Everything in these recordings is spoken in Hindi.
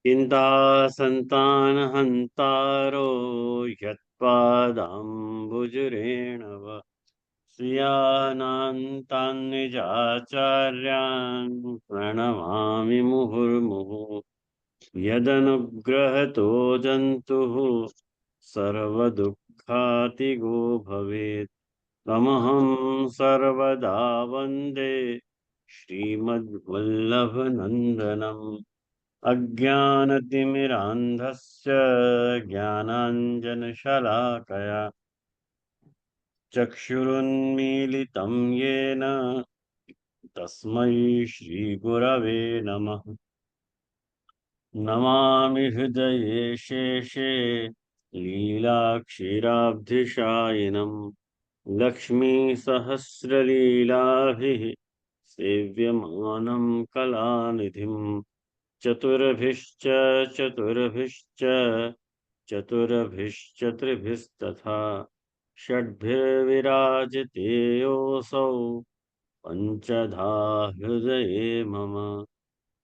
चिंता संतान हंतारो यत्पादाम्बुजरेण वा श्रियानान्तान्निजाचार्यान् प्रणमामि मुहुर्मुहुः यदनुग्रहतो जन्तुः सर्वदुःखातिगो भवेत् तमहं सर्वदा वन्दे श्रीमद्वल्लभनन्दनम् अज्ञानतिमिरान्धस्य ज्ञानाञ्जनशलाकया चक्षुरुन्मीलितं येन तस्मै श्रीगुरवे नमः। नमामि हृदये शेषे लीलाक्षीराब्धिशायिनम् लक्ष्मीसहस्रलीलाभिः सेव्यमानं कलानिधिम् चतुर्भिश्च चतुर्भिश्च चतुर्भिश्चतुर्भिस्तथा षड्भिर्विराजते योऽसौ पञ्चधा हृदये मम।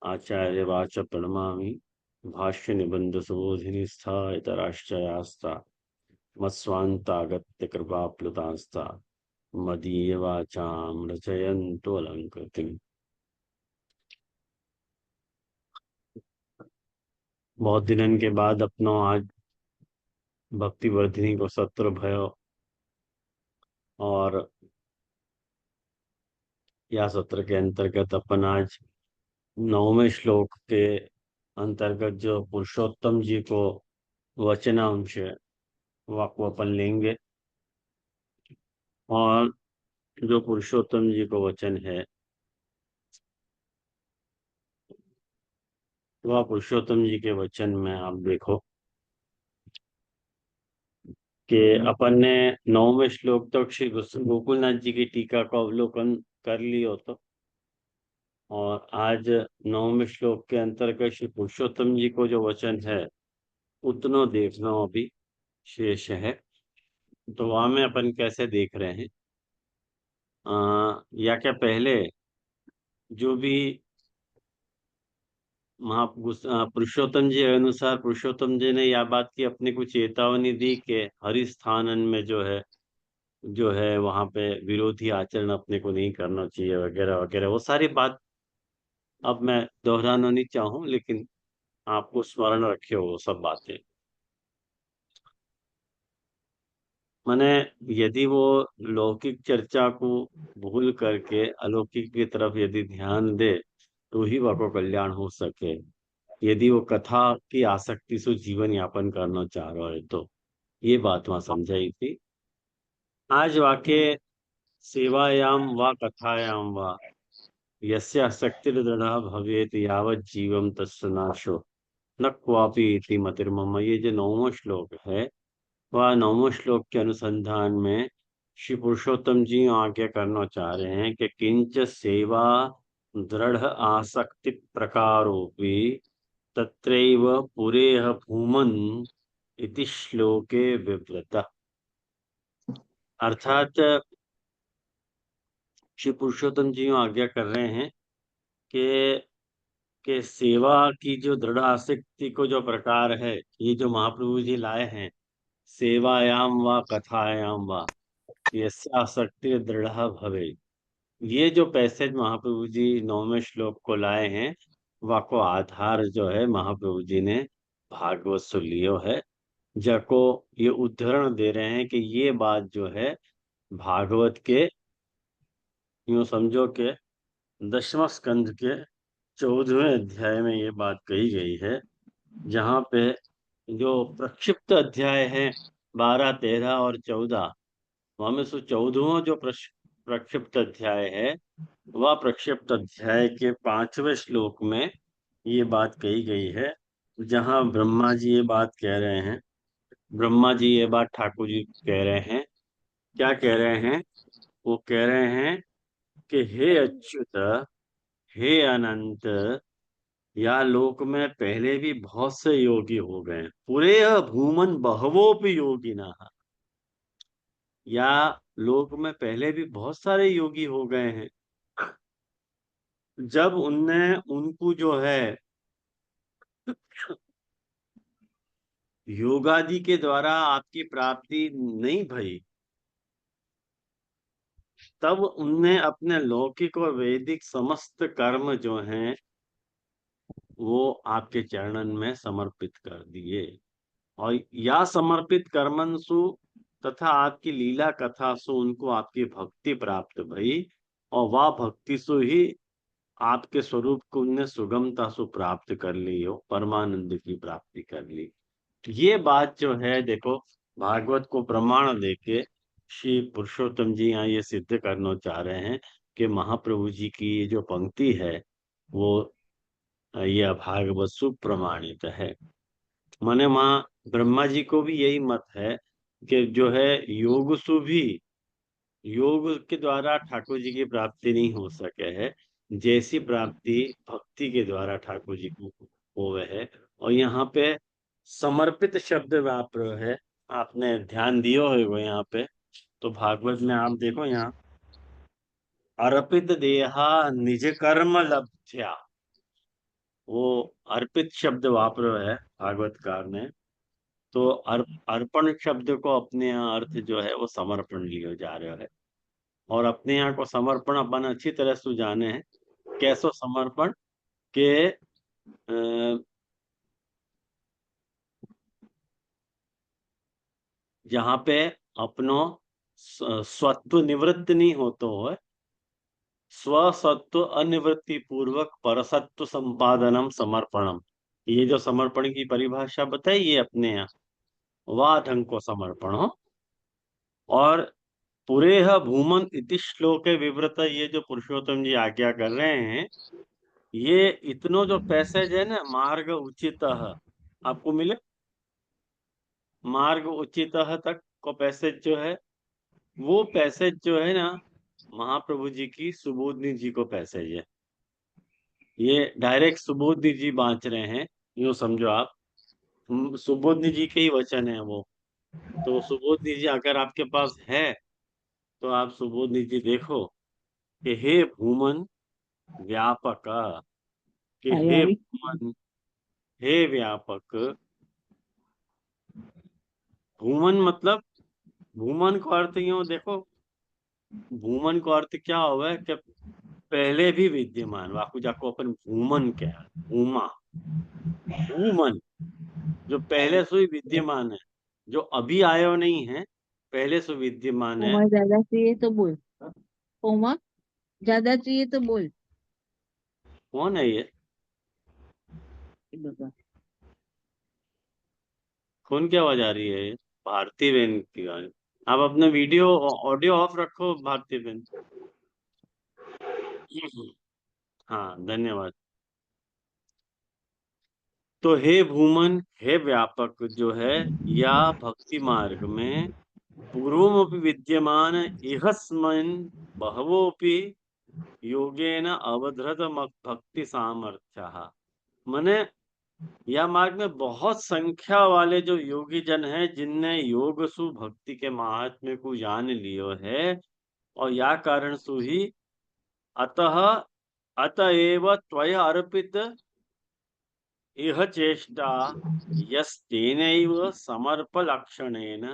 आचार्यवाच प्रणमामि भाष्य निबंध सुबोधिनी स्थायतराश्चयास्ता मत्स्वान्तागत्य कृपाप्लुतास्ता मदीय वाचाम रचयन्तो अलंकृतिम्। बहुत दिनन के बाद अपनो आज भक्ति वर्धिनी को सत्र भयो और या सत्र के अंतर्गत अपन आज 9वें श्लोक के अंतर्गत जो पुरुषोत्तम जी को वचनांश वाक्य अपन लेंगे। और जो पुरुषोत्तम जी को वचन है वह पुरुषोत्तम जी के वचन में आप देखो कि अपन ने 9वें श्लोक तक श्री गोकुलनाथ जी की टीका का अवलोकन कर लियो तो और आज 9वें श्लोक के अंतर्गत श्री पुरुषोत्तम जी को जो वचन है उतनो देखना अभी शेष है। तो वहां में अपन कैसे देख रहे हैं या क्या पहले जो भी पुरुषोत्तम जी के अनुसार पुरुषोत्तम जी ने यह बात की अपने को चेतावनी दी कि हरि स्थानन में जो है वहां पे विरोधी आचरण अपने को नहीं करना चाहिए वगैरह वगैरह वो सारी बात अब मैं दोहराना नहीं चाहूँ लेकिन आपको स्मरण रखे वो सब बातें। माने यदि वो लौकिक चर्चा को भूल करके अलौकिक की तरफ यदि ध्यान दे तो ही वह को कल्याण हो सके। यदि वो कथा की आसक्ति से जीवन यापन करना चाह रहा है तो ये बात वहां समझाई थी। आज वाक्य सेवायाम व कथायाम व यस्य आसक्तिर्दृढ़ भवेत यावत् जीवम तस्य नाशो न क्वापि इति मतिर्मम। ये जो 9वां श्लोक है वह 9वें श्लोक के अनुसंधान में श्री पुरुषोत्तम जी आज्ञा करना चाह रहे हैं कि किंच सेवा दृढ़ आसक्ति प्रकारोपि तत्रैव पुरेह भूमन् इति श्लोके विवृत। अर्थात श्री पुरुषोत्तम जी आज्ञा कर रहे हैं कि सेवा की जो दृढ़ आसक्ति को जो प्रकार है ये जो महाप्रभु जी लाए हैं सेवायाम व कथायाम व यस्य आसक्ति दृढ़ भवे। ये जो पैसेज महाप्रभु जी 9वें श्लोक को लाए हैं वह को आधार जो है महाप्रभु जी ने भागवत से लियो है जाको ये उद्धरण दे रहे हैं कि ये बात जो है भागवत के यूं समझो कि 10वां स्कंद के 14वें अध्याय में ये बात कही गई है जहाँ पे जो प्रक्षिप्त अध्याय है 12, 13 और 14 वहां में से 14वां जो प्रक्षिप्त अध्याय है वह प्रक्षिप्त अध्याय के 5वें श्लोक में ये बात कही गई है जहाँ ब्रह्मा जी ये बात कह रहे हैं। ब्रह्मा जी ये बात ठाकुर जी कह रहे हैं। क्या कह रहे हैं? वो कह रहे हैं कि हे अच्युत हे अनंत या लोक में पहले भी बहुत से योगी हो गए पूरे भूमन बहवोपि योगिना। या लोक में पहले भी बहुत सारे योगी हो गए हैं जब उनने उनको जो है योगादि के द्वारा आपकी प्राप्ति नहीं भई, तब उनने अपने लौकिक और वैदिक समस्त कर्म जो हैं वो आपके चरणन में समर्पित कर दिए। और या समर्पित कर्मंसु तथा आपकी लीला कथा सु उनको आपकी भक्ति प्राप्त भई, और वह भक्ति सु ही आपके स्वरूप को उनने सुगमता सु प्राप्त कर ली हो, परमानंद की प्राप्ति कर ली। ये बात जो है देखो, भागवत को प्रमाण देके श्री पुरुषोत्तम जी यहाँ ये सिद्ध करना चाह रहे हैं कि महाप्रभु जी की ये जो पंक्ति है वो यह भागवत सुप्रमाणित है। माने माँ ब्रह्मा जी को भी यही मत है कि जो है योग सु भी, योग के द्वारा ठाकुर जी की प्राप्ति नहीं हो सके है, जैसी प्राप्ति भक्ति के द्वारा ठाकुर जी को होवे है। और यहाँ पे समर्पित शब्द वाप्र है, आपने ध्यान दियो होगा यहाँ पे, तो भागवत में आप देखो यहाँ अर्पित देहा निज कर्म लब्ध्या, वो अर्पित शब्द वाप्र है भागवतकार ने। तो अर्पण शब्द को अपने यहाँ अर्थ जो है वो समर्पण लियो जा रहा है। और अपने यहाँ को समर्पण अपन अच्छी तरह से जाने हैं। कैसो समर्पण के जहाँ पे अपनो स्वत्व निवृत्त नहीं होतो है, स्वसत्व अनिवृत्ति पूर्वक परसत्व संपादनम समर्पणम, ये जो समर्पण की परिभाषा बताई ये अपने यहाँ वह ढंग को समर्पण हो। और पुरेह भूमन इति श्लोक विव्रत, ये जो पुरुषोत्तम जी आज्ञा कर रहे हैं, ये इतनो जो पैसेज है ना, मार्ग उचित आपको मिले, मार्ग उचित तक को पैसेज जो है, वो पैसेज जो है ना महाप्रभु जी की सुबोधनी जी को पैसेज है। ये डायरेक्ट सुबोधनी जी बांच रहे हैं, यूं समझो आप, सुबोधनी जी के ही वचन है वो। तो सुबोधनी जी अगर आपके पास है तो आप सुबोधनी जी देखो कि हे भूमन व्यापक, कि हे हरियाली। भूमन, हे व्यापक। भूमन मतलब, भूमन को अर्थ यूं देखो, भूमन को अर्थ क्या हुआ है कि पहले भी विद्यमान, वाकु जाको अपन भूमन क्या, भूमा, भूमन जो पहले से ही विद्यमान है, जो अभी आयो नहीं है, पहले से विद्यमान है। होमवर्क ज्यादा चाहिए तो बोल। होमवर्क ज्यादा चाहिए तो बोल। कौन है ये? बाबा। कौन की आवाज आ रही है ये? भारती बहन की आवाज। आप अपना वीडियो ऑडियो ऑफ रखो भारती बहन। हाँ धन्यवाद। तो हे भूमन, हे व्यापक जो है, या भक्ति मार्ग में पूर्वमपि विद्यमान इहस्मिन् बहवोपि योगेन अवधृत भक्ति सामर्थ्य। माने यह मार्ग में बहुत संख्या वाले जो योगी जन हैं जिनने योग सु भक्ति के महात्म्य को जान लियो है, और या कारण सु ही अतः अतएव त्वया अर्पित इह चेष्टा यस्तेनैव समर्प लक्षणेन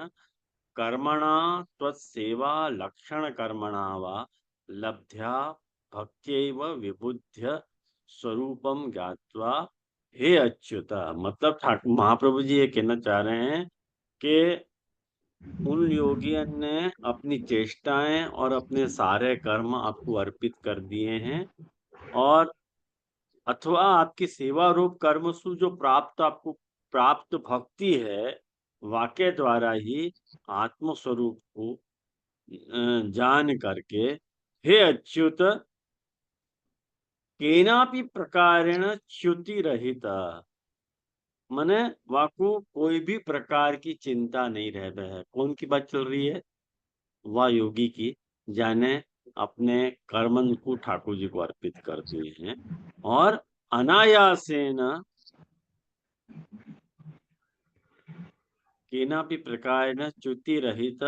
कर्मणा त्वत्सेवा लक्षण कर्मणा वा लब्ध्या भक्त्यैव विबुद्ध्य स्वरूपम ज्ञात्वा हे अच्युत। मतलब ठाकुर महाप्रभु जी ये कहना चाह रहे हैं कि उन योगियों ने अपनी चेष्टाएं और अपने सारे कर्म आपको अर्पित कर दिए हैं, और अथवा आपकी सेवा रूप कर्म से जो प्राप्त आपको प्राप्त भक्ति है, वाक्य द्वारा ही आत्म स्वरूप को जान करके हे अच्युत केनापि प्रकारेण च्युति रहित, मने वाकु कोई भी प्रकार की चिंता नहीं रह रहा है। कौन की बात चल रही है? वह योगी की, जाने अपने कर्मन को ठाकुर जी को अर्पित कर दिए हैं, और अनायासेन केनापि प्रकारेण च्युति रहित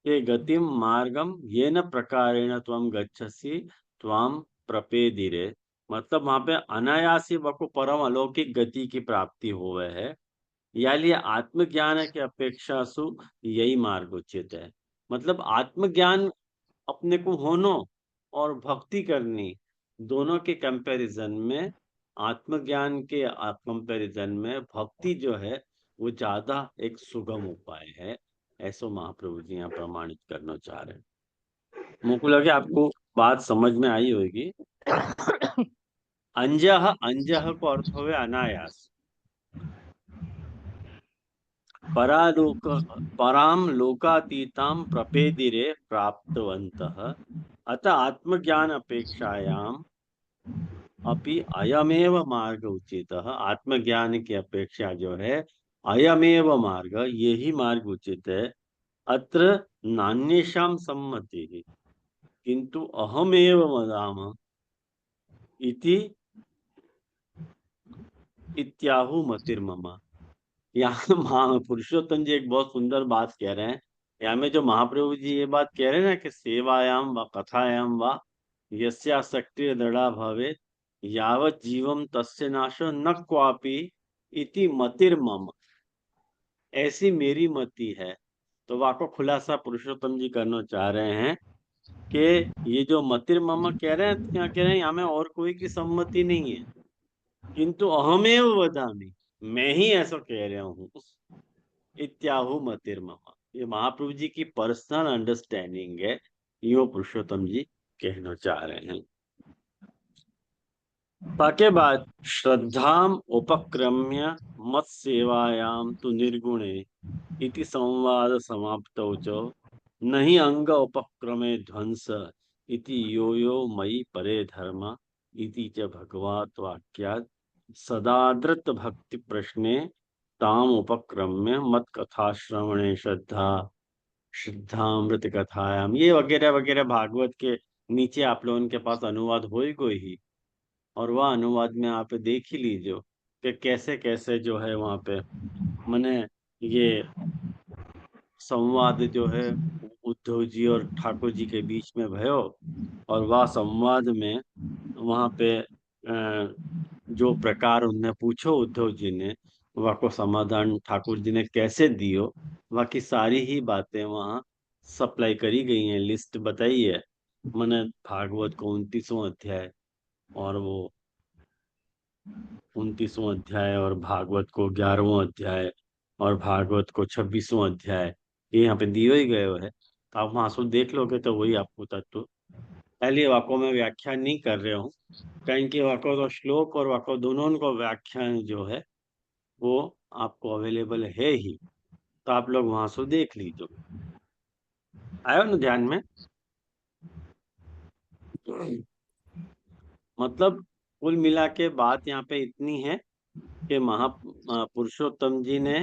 ते गतिम मार्गम येन प्रकारेण त्वं गच्छसि त्वां प्रपेदिरे। मतलब वहां पे अनायास ही वह को परम अलौकिक गति की प्राप्ति होवे है, या लिए आत्मज्ञान की अपेक्षा सु यही मार्ग उचित है। मतलब आत्मज्ञान अपने को होनो और भक्ति करनी, दोनों के कंपैरिजन में, आत्मज्ञान के कंपैरिजन में भक्ति जो है वो ज्यादा एक सुगम उपाय है। ऐसा महाप्रभु जी यहाँ प्रमाणित करना चाह रहे हैं। मुझको लगे आपको बात समझ में आई होगी। अंजह, अंजह को अर्थ हुए अनायास, परालोक पराम लोकातीताम प्रपेदिरे प्राप्तवन्तः, अतः आत्मज्ञान अपेक्षायाम अपि अयमेव मार्ग उचितः। आत्मज्ञान की अपेक्षा जो है अयमेव मार्ग, यही मार्ग उचित है। अत्र नान्येषां सम्मतिः, किंतु अहमेव वदामः इति इत्याहु मतिर्मम। यहाँ पुरुषोत्तम जी एक बहुत सुंदर बात कह रहे हैं। यहाँ में जो महाप्रभु जी ये बात कह रहे हैं ना कि सेवायाम व कथायाम व यस्यासक्ति दृढ़ा भवे यावत जीवम तस्य नाशो न क्वापि इति मतिर्मम, ऐसी मेरी मति है। तो वाको खुलासा पुरुषोत्तम जी करना चाह रहे हैं कि ये जो मतिर्मम कह रहे हैं, क्या कह रहे हैं, यहाँ में और कोई की सम्मति नहीं है, किंतु अहमेव वदामि, मैं ही ऐसा कह रहा हूँ। इत्याहु मतिर्मम, ये महाप्रभु जी की पर्सनल अंडरस्टैंडिंग है, यो पुरुषोत्तम जी कहना चाह रहे हैं। ताके बाद श्रद्धाम उपक्रम्य मत सेवायाम तु निर्गुणे इति संवाद समाप्तौ च नहीं अंग उपक्रमे ध्वंस इति यो यो मयि परे धर्म इति च भगवत वाक्यात् सदादृत भक्ति प्रश्ने ताम उपक्रम्य मत कथा श्रवणे श्रद्धा श्रद्धामृत कथायाम, ये वगैरह वगैरह भागवत के नीचे आप लोगों के पास अनुवाद होएगा ही, और वह अनुवाद में आप देख ही लीजिए कि कैसे कैसे जो है वहां पे मैंने ये संवाद जो है उद्धव जी और ठाकुर जी के बीच में भयो, और वह संवाद में वहां पे जो प्रकार उनने पूछो उद्धव जी ने, वह को समाधान ठाकुर जी ने कैसे दियो, वह की सारी ही बातें वहाँ सप्लाई करी गई हैं, लिस्ट बताई है। मैंने भागवत को 29वां अध्याय, और वो 29वां अध्याय, और भागवत को 11वां अध्याय, और भागवत को 26वां अध्याय, ये यहाँ पे दिए ही गए है। तो आप वहां से देख लोगे तो वही आपको तत्व। पहले वाक्यों में व्याख्या नहीं कर रहे हूँ, कहीं कि वाक्यों तो श्लोक और वाक्यों दोनों को व्याख्यान जो है वो आपको अवेलेबल है ही, तो आप लोग वहां से देख लीजिए। आयो ना ध्यान में? मतलब कुल मिला के बात यहाँ पे इतनी है कि पुरुषोत्तम जी ने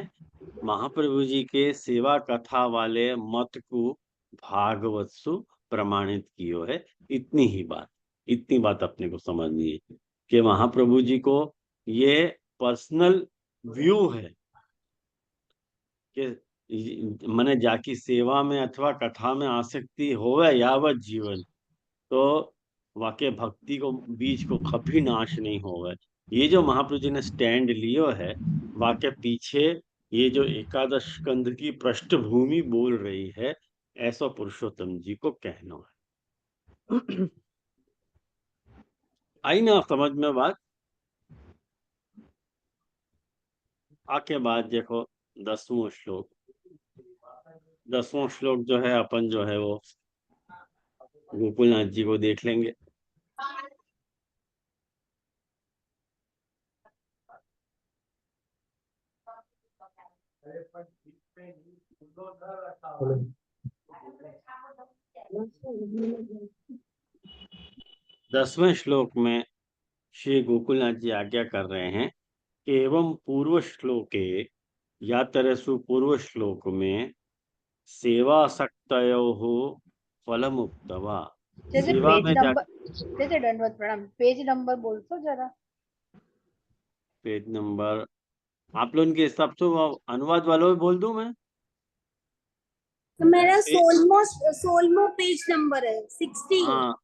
महाप्रभु जी के सेवा कथा वाले मत को भागवत सु प्रमाणित कियो है। इतनी ही बात, इतनी बात अपने को समझनी है कि महाप्रभु जी को ये पर्सनल व्यू है कि मने जाकी सेवा में अथवा कथा में आसक्ति होवे यावत जीवन, तो वाक्य भक्ति को बीज को कभी नाश नहीं होगा। ये जो महाप्रभु जी ने स्टैंड लियो है, वाक्य पीछे ये जो एकादश स्कंद की पृष्ठभूमि बोल रही है, ऐसा पुरुषोत्तम जी को कहना है। आई ना समझ में बात? आके बाद देखो 10वां श्लोक। 10वां श्लोक जो है अपन जो है वो गोकुलनाथ जी को देख लेंगे। दसवें श्लोक में श्री गोकुलनाथ जी आज्ञा कर रहे हैं कि एवं पूर्व श्लोके या तरसु पूर्व श्लोक में सेवा सक्तयो फलम उक्तवा। जैसे सेवा पेज में जा नंबर, जैसे दंडवत प्रणाम, पेज नंबर बोल तो जरा। पेज नंबर आप लोगों के हिसाब से वो अनुवाद वालों में बोल दूं मैं? तो मेरा पे, 16वां पेज नंबर है 60। हाँ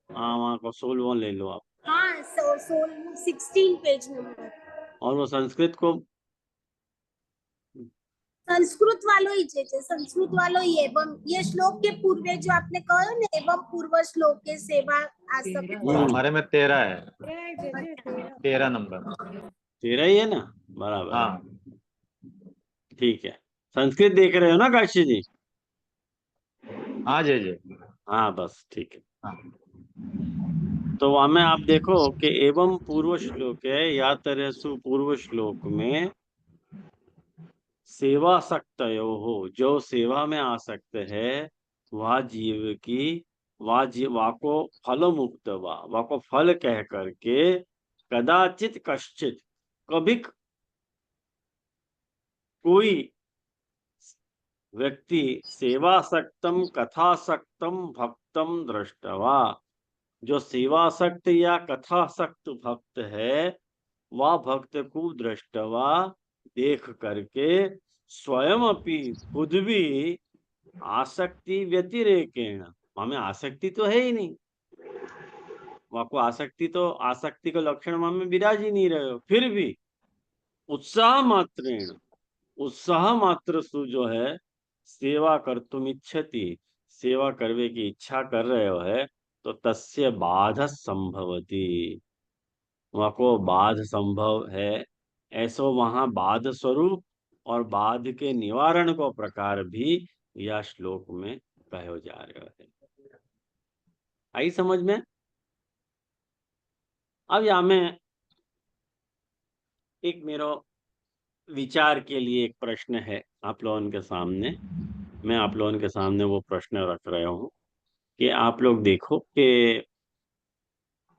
हाँ, वहाँ को 16वां ले लो आप। हाँ 16 पेज नंबर। और वो संस्कृत को संस्कृत वालो ही છે संस्कृत वालो ही एवं ये श्लोक के पूर्वे जो आपने कहा ना एवं पूर्व श्लोक के सेवा आसक्त। हमारे में 13 है, 13 नंबर। 13 ही है ना, बराबर है। हाँ ठीक है, संस्कृत देख रहे हो ना काशी जी? हाँ जी जी। हाँ बस ठीक है। हाँ तो वहां में आप देखो कि एवं पूर्व श्लोक है, या तरसु पूर्व श्लोक में सेवा सक्तयो हो, जो सेवा में आसक्त है वह जीव की, वह को फल मुक्त, वह को फल कह करके कदाचित कश्चित, कभी कोई व्यक्ति सेवासक्तम कथासक्तम भक्तम दृष्टवा, जो सेवासक्त या कथासक्त भक्त है वह भक्त को दृष्टवा, देख करके स्वयं अपनी खुद भी आसक्ति व्यतिरेकेण, हमें आसक्ति तो है ही नहीं, वह को आसक्ति तो, आसक्ति का लक्षण में विराज ही नहीं रहे हो, फिर भी उत्साह मात्रेण, उत्साह मात्र सु जो है सेवा कर तुम इच्छति, सेवा करने की इच्छा कर रहे हो है, तो तस्य बाध संभवती, वहाँ को बाध संभव है, ऐसो वहां बाध स्वरूप और बाध के निवारण को प्रकार भी यह श्लोक में कहो जा रहे है। आई समझ में? अब यहाँ में एक मेरा विचार के लिए एक प्रश्न है आप लोगों के सामने, मैं आप लोगों के सामने वो प्रश्न रख रहा हूँ कि आप लोग देखो कि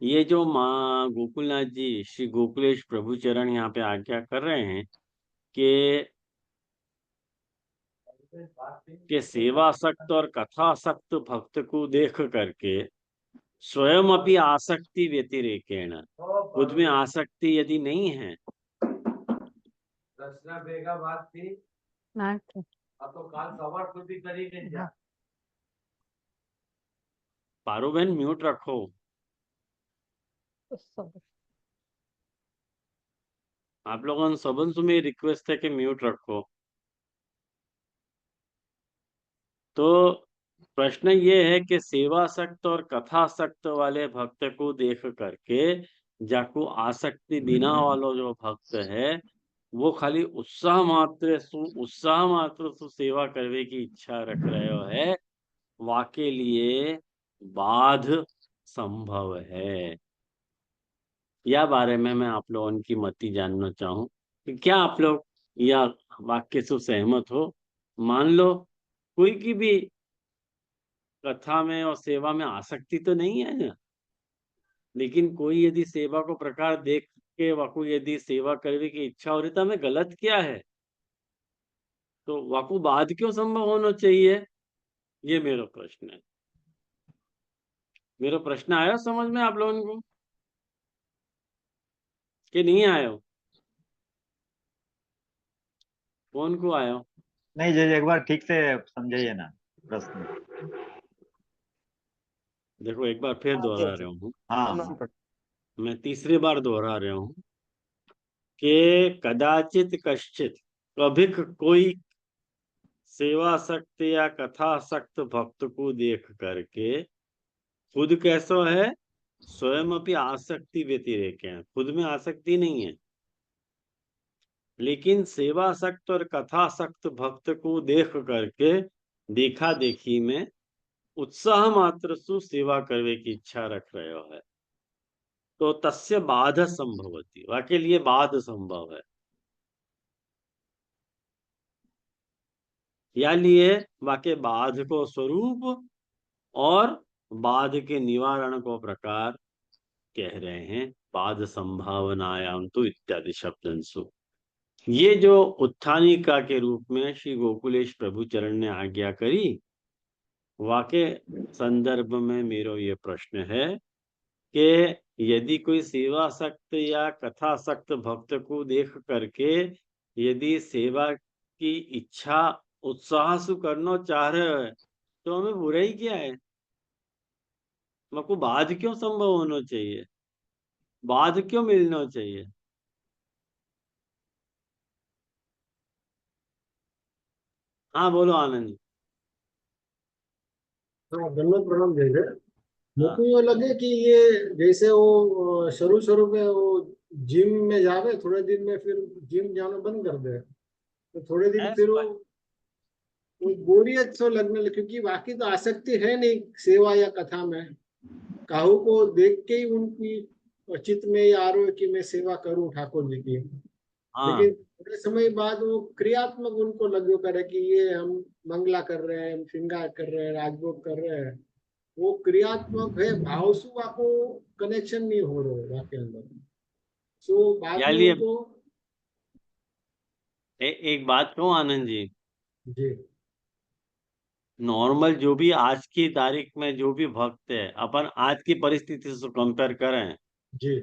ये जो माँ गोकुलनाथ जी, श्री गोकुलेश प्रभु चरण यहाँ पे आज्ञा कर रहे हैं कि सेवासक्त और कथासक्त भक्त को देख करके स्वयं अपनी आसक्ति व्यतिरेकेण, खुद में आसक्ति यदि नहीं है, पारो बहन म्यूट रखो, आप लोगों सबन से मेरी रिक्वेस्ट है कि म्यूट रखो। तो प्रश्न ये है कि सेवासक्त और कथासक्त वाले भक्त को देख करके जाको आसक्ति बिना वालो जो भक्त है वो खाली उत्साह मात्र सु सेवा करने की इच्छा रख रहे हो है, वाके लिए बाध संभव है। या बारे में मैं आप लोगों की मति जानना चाहूँ कि क्या आप लोग या वाक्य से सहमत हो? मान लो कोई की भी कथा में और सेवा में आसक्ति तो नहीं है ना, लेकिन कोई यदि सेवा को प्रकार देख के वाकु यदि सेवा करने की इच्छा हो रही तो हमें गलत क्या है, तो वाकु बाद क्यों संभव होना चाहिए, ये मेरा प्रश्न है। मेरा प्रश्न आया समझ में आप लोगों को कि नहीं आया? कौन को आया? नहीं जी, एक बार ठीक से समझाइए ना प्रश्न। देखो एक बार फिर दोहरा रहा हूँ, हाँ मैं तीसरी बार दोहरा रहा हूँ कि कदाचित कश्चित, कभी कोई सेवासक्त या कथासक्त भक्त को देख करके खुद कैसा है, स्वयं अपनी आसक्ति व्यतिरेक है, खुद में आसक्ति नहीं है, लेकिन सेवासक्त और कथासक्त भक्त को देख करके देखा देखी में उत्साह मात्र सु सेवा करने की इच्छा रख रहे हो है, तो तस्य बाध संभवती, वाके लिए बाध संभव है, या लिए वाके बाध को स्वरूप और बाध के निवारण को प्रकार कह रहे हैं, बाध संभावनायाम तो इत्यादि शब्दंसु। ये जो उत्थानिका के रूप में श्री गोकुलेश प्रभु चरण ने आज्ञा करी, वाके संदर्भ में मेरा ये प्रश्न है कि यदि कोई सेवासक्त या कथासक्त भक्त को देख करके यदि सेवा की इच्छा उत्साह से करना चाह रहे हैं तो हमें बुराई क्या है, हमको बाद क्यों संभव होना चाहिए? बाद क्यों मिलना चाहिए? हाँ बोलो आनंद जी। हाँ धन्यवाद प्रणाम जय जय। मेरे हाँ। को ये लगे कि ये जैसे वो शुरू शुरू में वो जिम में जावे, थोड़े दिन में फिर जिम जाना बंद कर दे, तो थोड़े दिन फिर वो बोरियत सो लगने लगे, क्योंकि बाकी तो आसक्ति है नहीं सेवा या कथा में। काहू को देख के ही उनकी चित्त में ये आ रहा है कि मैं सेवा करूं ठाकुर जी की। हाँ। लेकिन थोड़े समय बाद वो क्रियात्मक उनको लगो करे कि ये हम मंगला कर रहे हैं, श्रृंगार कर रहे हैं, राजभोग कर रहे हैं। वो क्रियात्मक है, भाव से आपको कनेक्शन नहीं हो रहा है आपके अंदर। सो बाद में याली उनको एक बात कहूँ आनंद जी, जी नॉर्मल जो भी आज की तारीख में जो भी भक्त है, अपन आज की परिस्थिति से कंपेयर करें, जी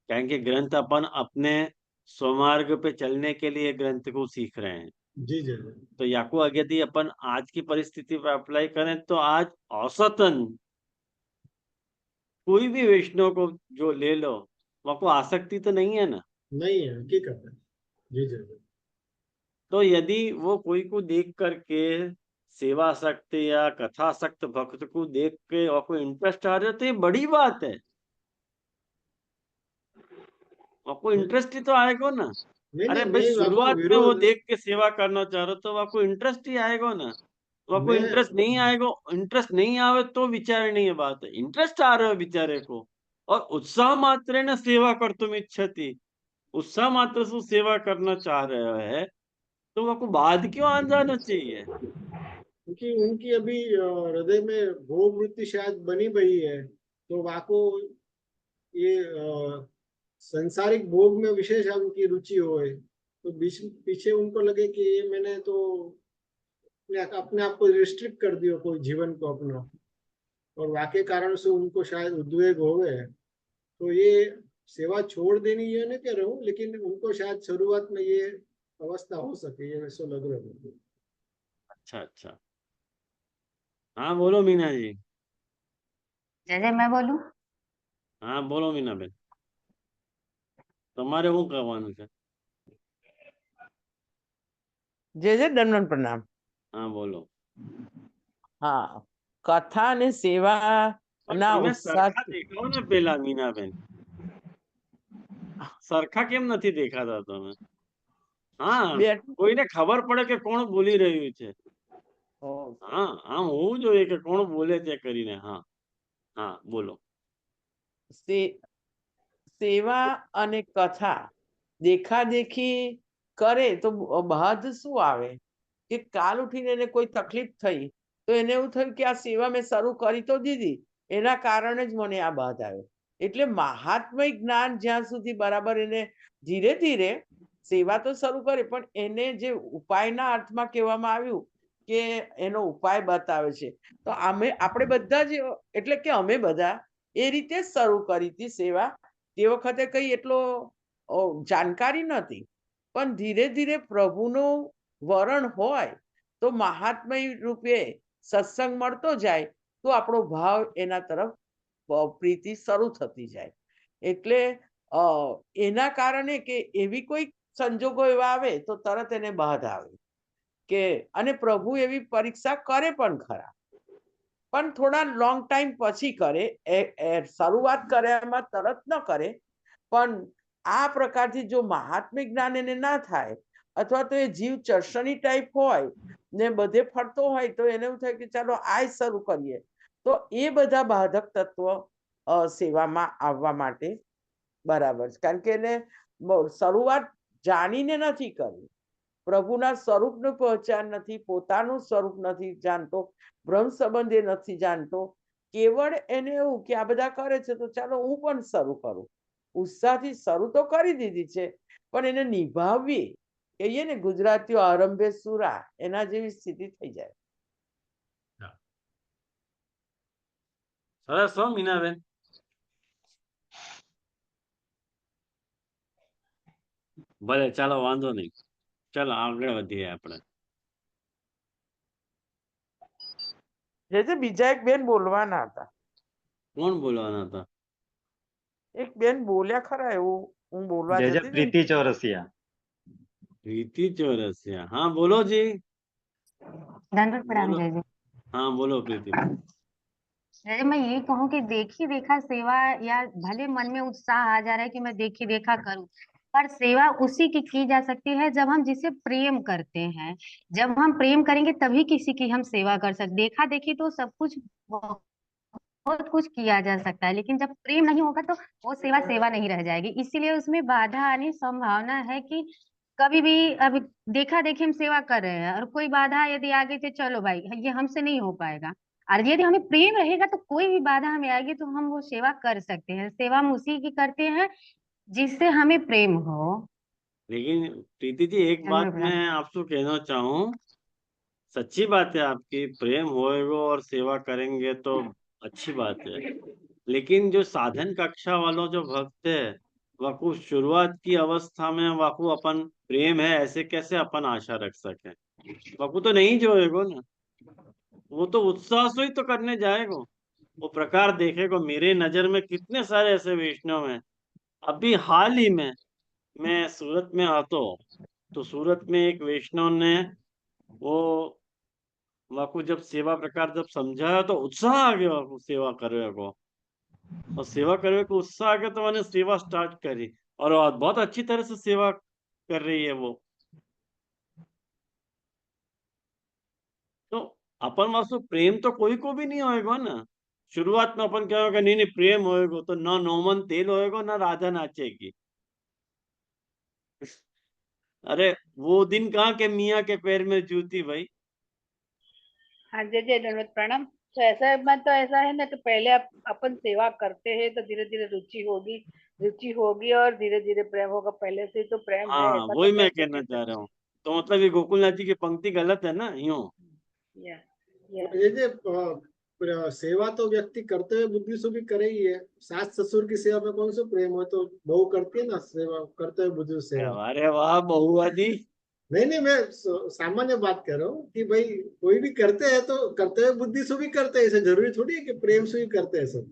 कहेंगे ग्रंथ अपन अपने स्वमार्ग पे चलने के लिए ग्रंथ को सीख रहे हैं। जी जी जी तो याको अगर यदि अपन आज की परिस्थिति पर अप्लाई करें तो आज औसतन कोई भी वैष्णव को जो ले लो, वह को आसक्ति तो नहीं है ना। नहीं है, हकीकत है। जी जी जी तो यदि वो कोई को देख करके सेवा सक्त या कथा सक्त भक्त को देख के और कोई इंटरेस्ट आ रहा है तो ये बड़ी बात है। और कोई इंटरेस्ट ही तो आएगा ना। नहीं अरे नहीं, भाई मैं आपको शुरुआत में वो विरोध देख के सेवा करना चाह रहे हो तो आपको इंटरेस्ट ही आएगा ना। वो कोई मैं इंटरेस्ट नहीं आएगा, इंटरेस्ट नहीं आवे तो विचार नहीं है, बात है इंटरेस्ट आ रहा है बेचारे को। और उत्साह मात्र न सेवा कर तुम इच्छति, उत्साह मात्र से सेवा करना चाह रहे है तो वो को बाद क्यों आ जाना चाहिए? क्योंकि उनकी अभी हृदय में भोग वृत्ति शायद बनी हुई है, तो वाको ये संसारिक भोग में विशेष उनकी रुचि हो है। तो बीच पीछे उनको लगे कि ये मैंने तो अपने आप को रिस्ट्रिक्ट कर दिया कोई जीवन को अपना, और वाकई कारण से उनको शायद उद्वेग हो गए। तो ये सेवा छोड़ देनी ये नहीं कह रहा हूँ, लेकिन उनको शायद शुरुआत में ये अवस्था हो सके, ये वैसा लग रहा है मुझे। अच्छा अच्छा। हाँ बोलो मीना जी। जैसे मैं बोलूं। हाँ बोलो मीना बेन, તમારે શું કરવાનું છે? जय जय दंडवत प्रणाम। हाँ बोलो। हाँ, कथा ने सेवा પણ ना તમે उत्साह સરખા દેખાઓ ને પેલા મીનાબેન, સરખા કેમ નથી દેખાતા તમે? હા, બેઠ કોઈને ખબર પડે કે કોણ બોલી રહ્યું છે। ओ, હા આમ હોવું જોઈએ કે કોણ બોલે છે કરીને। હા હા બોલો। से, सेवा અને કથા દેખાદેખી કરે તો બાદ શું આવે કે કાલ ઉઠીને એને કોઈ તકલીફ થઈ તો એને એવું થયું કે આ સેવા મેં શરૂ કરી તો દીધી, એના કારણે જ મને આ બાદ આવ્યો। એટલે મહાત્મય જ્ઞાન જ્યાં સુધી બરાબર એને ધીરે ધીરે સેવા તો શરૂ કરે પણ એને જે ઉપાયના અર્થમાં કહેવામાં આવ્યું કે એનો ઉપાય બતાવે છે, તો આપણે બધા જ એટલે કે અમે બધા એ રીતે જ શરૂ કરી હતી સેવા। તે વખતે કઈ એટલો જાણકારી નહોતી, પણ ધીરે ધીરે પ્રભુનું વરણ હોય તો મહાત્મય રૂપે સત્સંગ મળતો જાય તો આપણો ભાવ એના તરફ પ્રીતિ શરૂ થતી જાય। એટલે એના કારણે કે એવી કોઈ સંજોગો એવા આવે તો તરત એને બાધ આવે કે, અને પ્રભુ એવી પરીક્ષા કરે પણ ખરા, પણ થોડા લોંગ ટાઈમ પછી કરે, શરૂઆત કર્યામાં તરત ન કરે। પણ આ પ્રકારથી જો મહાત્મિક જ્ઞાન એને ના થાય અથવા તો એ જીવ ચર્ષણી ટાઈપ હોય ને બધે ફરતો હોય તો એને એવું થાય કે ચાલો આ શરૂ કરીએ, તો એ બધા બાધક તત્વ સેવામાં આવવા માટે બરાબર છે। કારણ કે એને શરૂઆત જાણીને નથી કરવી, પ્રભુના સ્વરૂપનું પહચાન નથી, પોતાનું સ્વરૂપ નથી જાણતો, બ્રહ્મ સંબંધે નથી જાણતો, કેવળ એને એવું કે આ બધા કરે છે તો ચાલો હું પણ શરૂ કરું, ઉત્સાહથી શરૂ તો કરી દીધી છે પણ એને નિભાવવી, કહીએ ને ગુજરાતીઓ આરંભે સુરા, એના જેવી સ્થિતિ થઈ જાય। સરસ હો મીનાબેન। ભલે ચાલો વાંધો નહીં, ચાલો આગળ વધીએ આપણે। જે બીજા એક બેન બોલવાના હતા। કોણ બોલવાના હતા? એક બેન બોલ્યા ખરા એવું હું બોલવા जय जय જતી હતી ને, प्रीति चौरसिया। प्रीति चौरसिया, हाँ बोलो जी, दंडवत प्रणाम बोलो। जय जी। हाँ बोलो प्रीति। जैसे मैं ये कहूँ कि देखी देखा सेवा, या भले मन में उत्साह आ जा रहा है कि मैं देखी देखा करूं, पर सेवा उसी की जा सकती है जब हम जिसे प्रेम करते हैं। जब हम प्रेम करेंगे तभी किसी की हम सेवा कर सकते। देखा देखी तो सब कुछ बहुत कुछ किया जा सकता है, लेकिन जब प्रेम नहीं होगा तो वो सेवा सेवा नहीं रह जाएगी। इसीलिए उसमें बाधा आने की संभावना है कि कभी भी, अब देखा देखी हम सेवा कर रहे हैं और कोई बाधा यदि आ गई तो चलो भाई ये हमसे नहीं हो पाएगा। और यदि हमें प्रेम रहेगा तो कोई भी बाधा हमें आएगी तो हम वो सेवा कर सकते हैं। सेवा हम उसी की करते हैं जिससे हमें प्रेम हो। लेकिन प्रीति जी एक बात धन्यवाद। मैं आपसे कहना चाहूँ, सच्ची बात है आपकी, प्रेम होएगा और सेवा करेंगे तो अच्छी बात है। लेकिन जो साधन कक्षा वालों जो भक्त है, वह शुरुआत की अवस्था में वाकू अपन प्रेम है ऐसे कैसे अपन आशा रख सके? वाकू तो नहीं जो होएगो ना, वो तो उत्साह से ही तो करने जाएगा, वो प्रकार देखेगा। मेरे नजर में कितने सारे ऐसे वैष्णव हैं। अभी हाल ही में मैं सूरत में आता हूँ, तो सूरत में एक वैष्णव ने वो वाकू जब सेवा प्रकार जब समझाया तो उत्साह आ गया वाकू सेवा करने को, और सेवा करने को उत्साह आ गया तो मैंने सेवा स्टार्ट करी, और बहुत अच्छी तरह से सेवा कर रही है वो। तो अपन वास्तव प्रेम तो कोई को भी नहीं होएगा ना। शुरुआत में अपन क्या होगा, नहीं नहीं प्रेम होएगा तो ना नौमन तेल होएगा ना राधा नाचेगी। अरे वो दिन कहाँ के मियाँ के पैर में जूती भाई। हाँ जय जय दंडवत प्रणाम। तो ऐसा में तो ऐसा है ना कि पहले अपन सेवा करते हैं तो धीरे धीरे रुचि होगी और धीरे धीरे प्रेम होगा। पहले से तो प्रेम है हाँ ऐसा तो वही मैं कैसे कहना कह चाह रहा सकते हूँ। तो मतलब ये गोकुलनाथ जी की पंक्ति गलत है ना यूं। हैं। या ये सेवा तो व्यक्ति करते हुए बुद्धि से भी करे ही है। सास ससुर की सेवा में कौन सा प्रेम हो, तो बहू करती है ना सेवा, करते हुए बुद्धि से सेवा। अरे वाह बहुआ जी। नहीं नहीं, मैं सामान्य बात कर रहा हूँ कि भाई कोई भी करते हैं तो करते हुए बुद्धि से भी करते हैं, ऐसे जरूरी थोड़ी है कि प्रेम से ही करते हैं सब।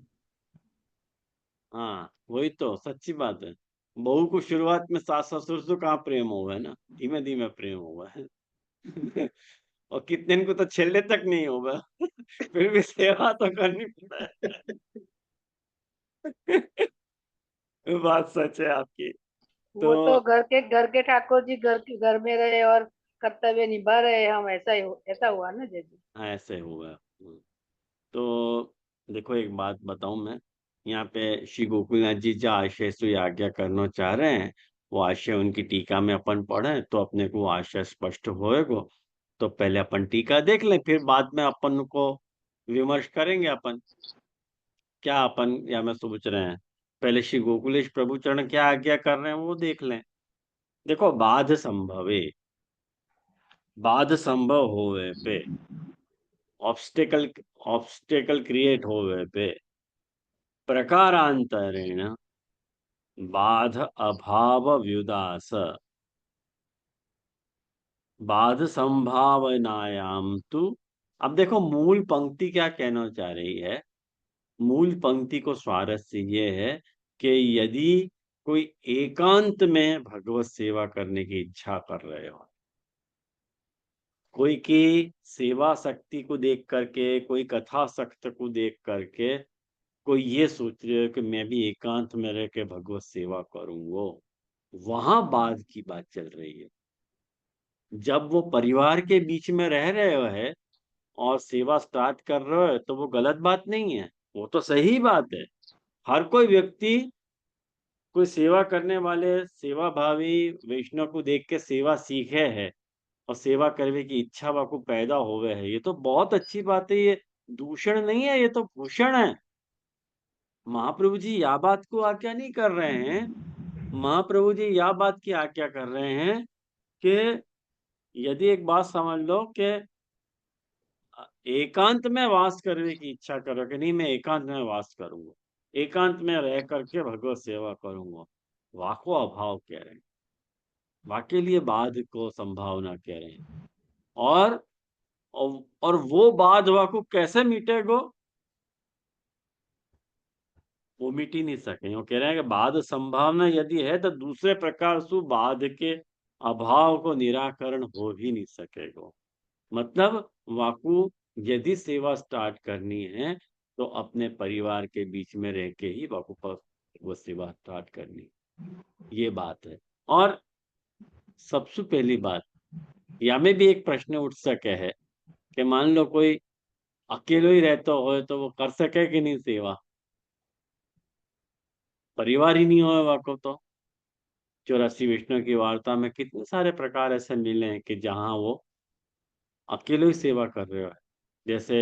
हाँ वही तो सच्ची बात है। बहू को शुरुआत में सास ससुर से कहाँ प्रेम हुआ है ना, धीमे धीमे प्रेम हुआ है। और कितने को तो छेले तक नहीं होगा। फिर भी सेवा तो करनी पड़ता है। बात सच है आपकी। तो वो तो घर के ठाकुर जी घर में रहे और कर्तव्य निभा रहे हम, ऐसा हुआ ना जय जी। हाँ ऐसे हुआ। तो देखो एक बात बताऊं मैं, यहाँ पे श्री गोकुलनाथ जी जो आशय से आज्ञा करना चाह रहे हैं, वो आशय उनकी टीका में अपन पढ़े तो अपने को आशय स्पष्ट होएगा। तो पहले अपन टीका देख लें, फिर बाद में अपन को विमर्श करेंगे अपन क्या अपन या मैं सोच रहे हैं। पहले श्री गोकुलेश प्रभु चरण क्या आज्ञा कर रहे हैं वो देख लें। देखो बाध संभव होवे पे, ऑब्स्टेकल ऑब्स्टेकल क्रिएट होवे पे, प्रकारांतरेण बाध अभाव व्युदास बाध संभावनायाम तु। अब देखो मूल पंक्ति क्या कहना चाह रही है। मूल पंक्ति को स्वारस्य ये है कि यदि कोई एकांत में भगवत सेवा करने की इच्छा कर रहे हो, कोई की सेवा शक्ति को देख करके, कोई कथा शक्ति को देख करके कोई ये सोच रहे हो कि मैं भी एकांत में रह के भगवत सेवा करूंगा, वहां बाद की बात चल रही है। जब वो परिवार के बीच में रह रहे हो है और सेवा स्टार्ट कर रहे हो तो वो गलत बात नहीं है, वो तो सही बात है। हर कोई व्यक्ति कोई सेवा करने वाले सेवा भावी वैष्णव को देख के सेवा सीखे है और सेवा करने की इच्छा को पैदा होवे है, ये तो बहुत अच्छी बात है। ये दूषण नहीं है, ये तो भूषण है। महाप्रभु जी यह बात को आज्ञा नहीं कर रहे हैं। महाप्रभु जी यह बात की आज्ञा कर रहे हैं कि यदि एक बात समझ लो कि एकांत में वास करने की इच्छा करो कि नहीं मैं एकांत में वास करूंगा, एकांत में रह करके भगवत सेवा करूंगा, वाको अभाव कह रहे हैं, वाके लिए बाध को संभावना कह रहे हैं। और और वो बाध वाको कैसे मिटेगो? वो मिट ही नहीं सके। वो कह रहे हैं कि बाध संभावना यदि है तो दूसरे प्रकार से बाध के अभाव को निराकरण हो ही नहीं सकेगा। मतलब वाकु यदि सेवा स्टार्ट करनी है तो अपने परिवार के बीच में रह के ही वाकु पर वो सेवा स्टार्ट करनी, ये बात है। और सबसे पहली बात या में भी एक प्रश्न उठ सके है कि मान लो कोई अकेले ही रहता हो तो वो कर सके कि नहीं सेवा, परिवार ही नहीं हो वाको तो। 84 विष्णु की वार्ता में कितने सारे प्रकार ऐसे मिले हैं कि जहां वो अकेले ही सेवा कर रहे हो। जैसे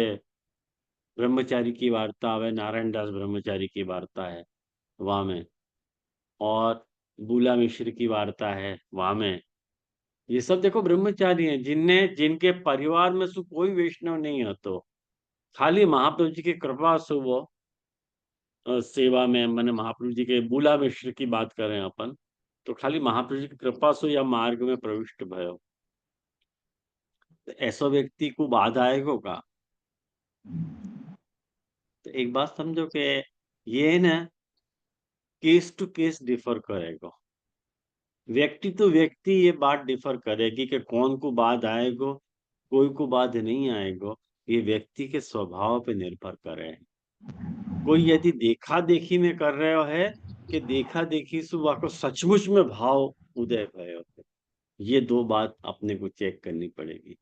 ब्रह्मचारी की वार्ता है, नारायण दास ब्रह्मचारी की वार्ता है वहां में, और बूला मिश्र की वार्ता है वहां में। ये सब देखो ब्रह्मचारी हैं जिनके परिवार में से कोई वैष्णव नहीं है, तो खाली महाप्रभु जी की कृपा से वो सेवा में, मैंने महाप्रभु जी के बूला मिश्र की बात करें अपन, तो खाली महाप्रभु जी की कृपा से या मार्ग में प्रविष्ट भयो। तो ऐसा व्यक्ति को बाधा आएगा का? तो एक बात समझो कि ये ना केस टू केस डिफर करेगा, व्यक्ति तो व्यक्ति ये बात डिफर करेगी कि कौन को बाद आएगा कोई को बाद नहीं आएगा, ये व्यक्ति के स्वभाव पे निर्भर करे। कोई यदि देखा देखी में कर रहे है कि देखा देखी से वाको सचमुच में भाव उदय भय होते, ये दो बात अपने को चेक करनी पड़ेगी।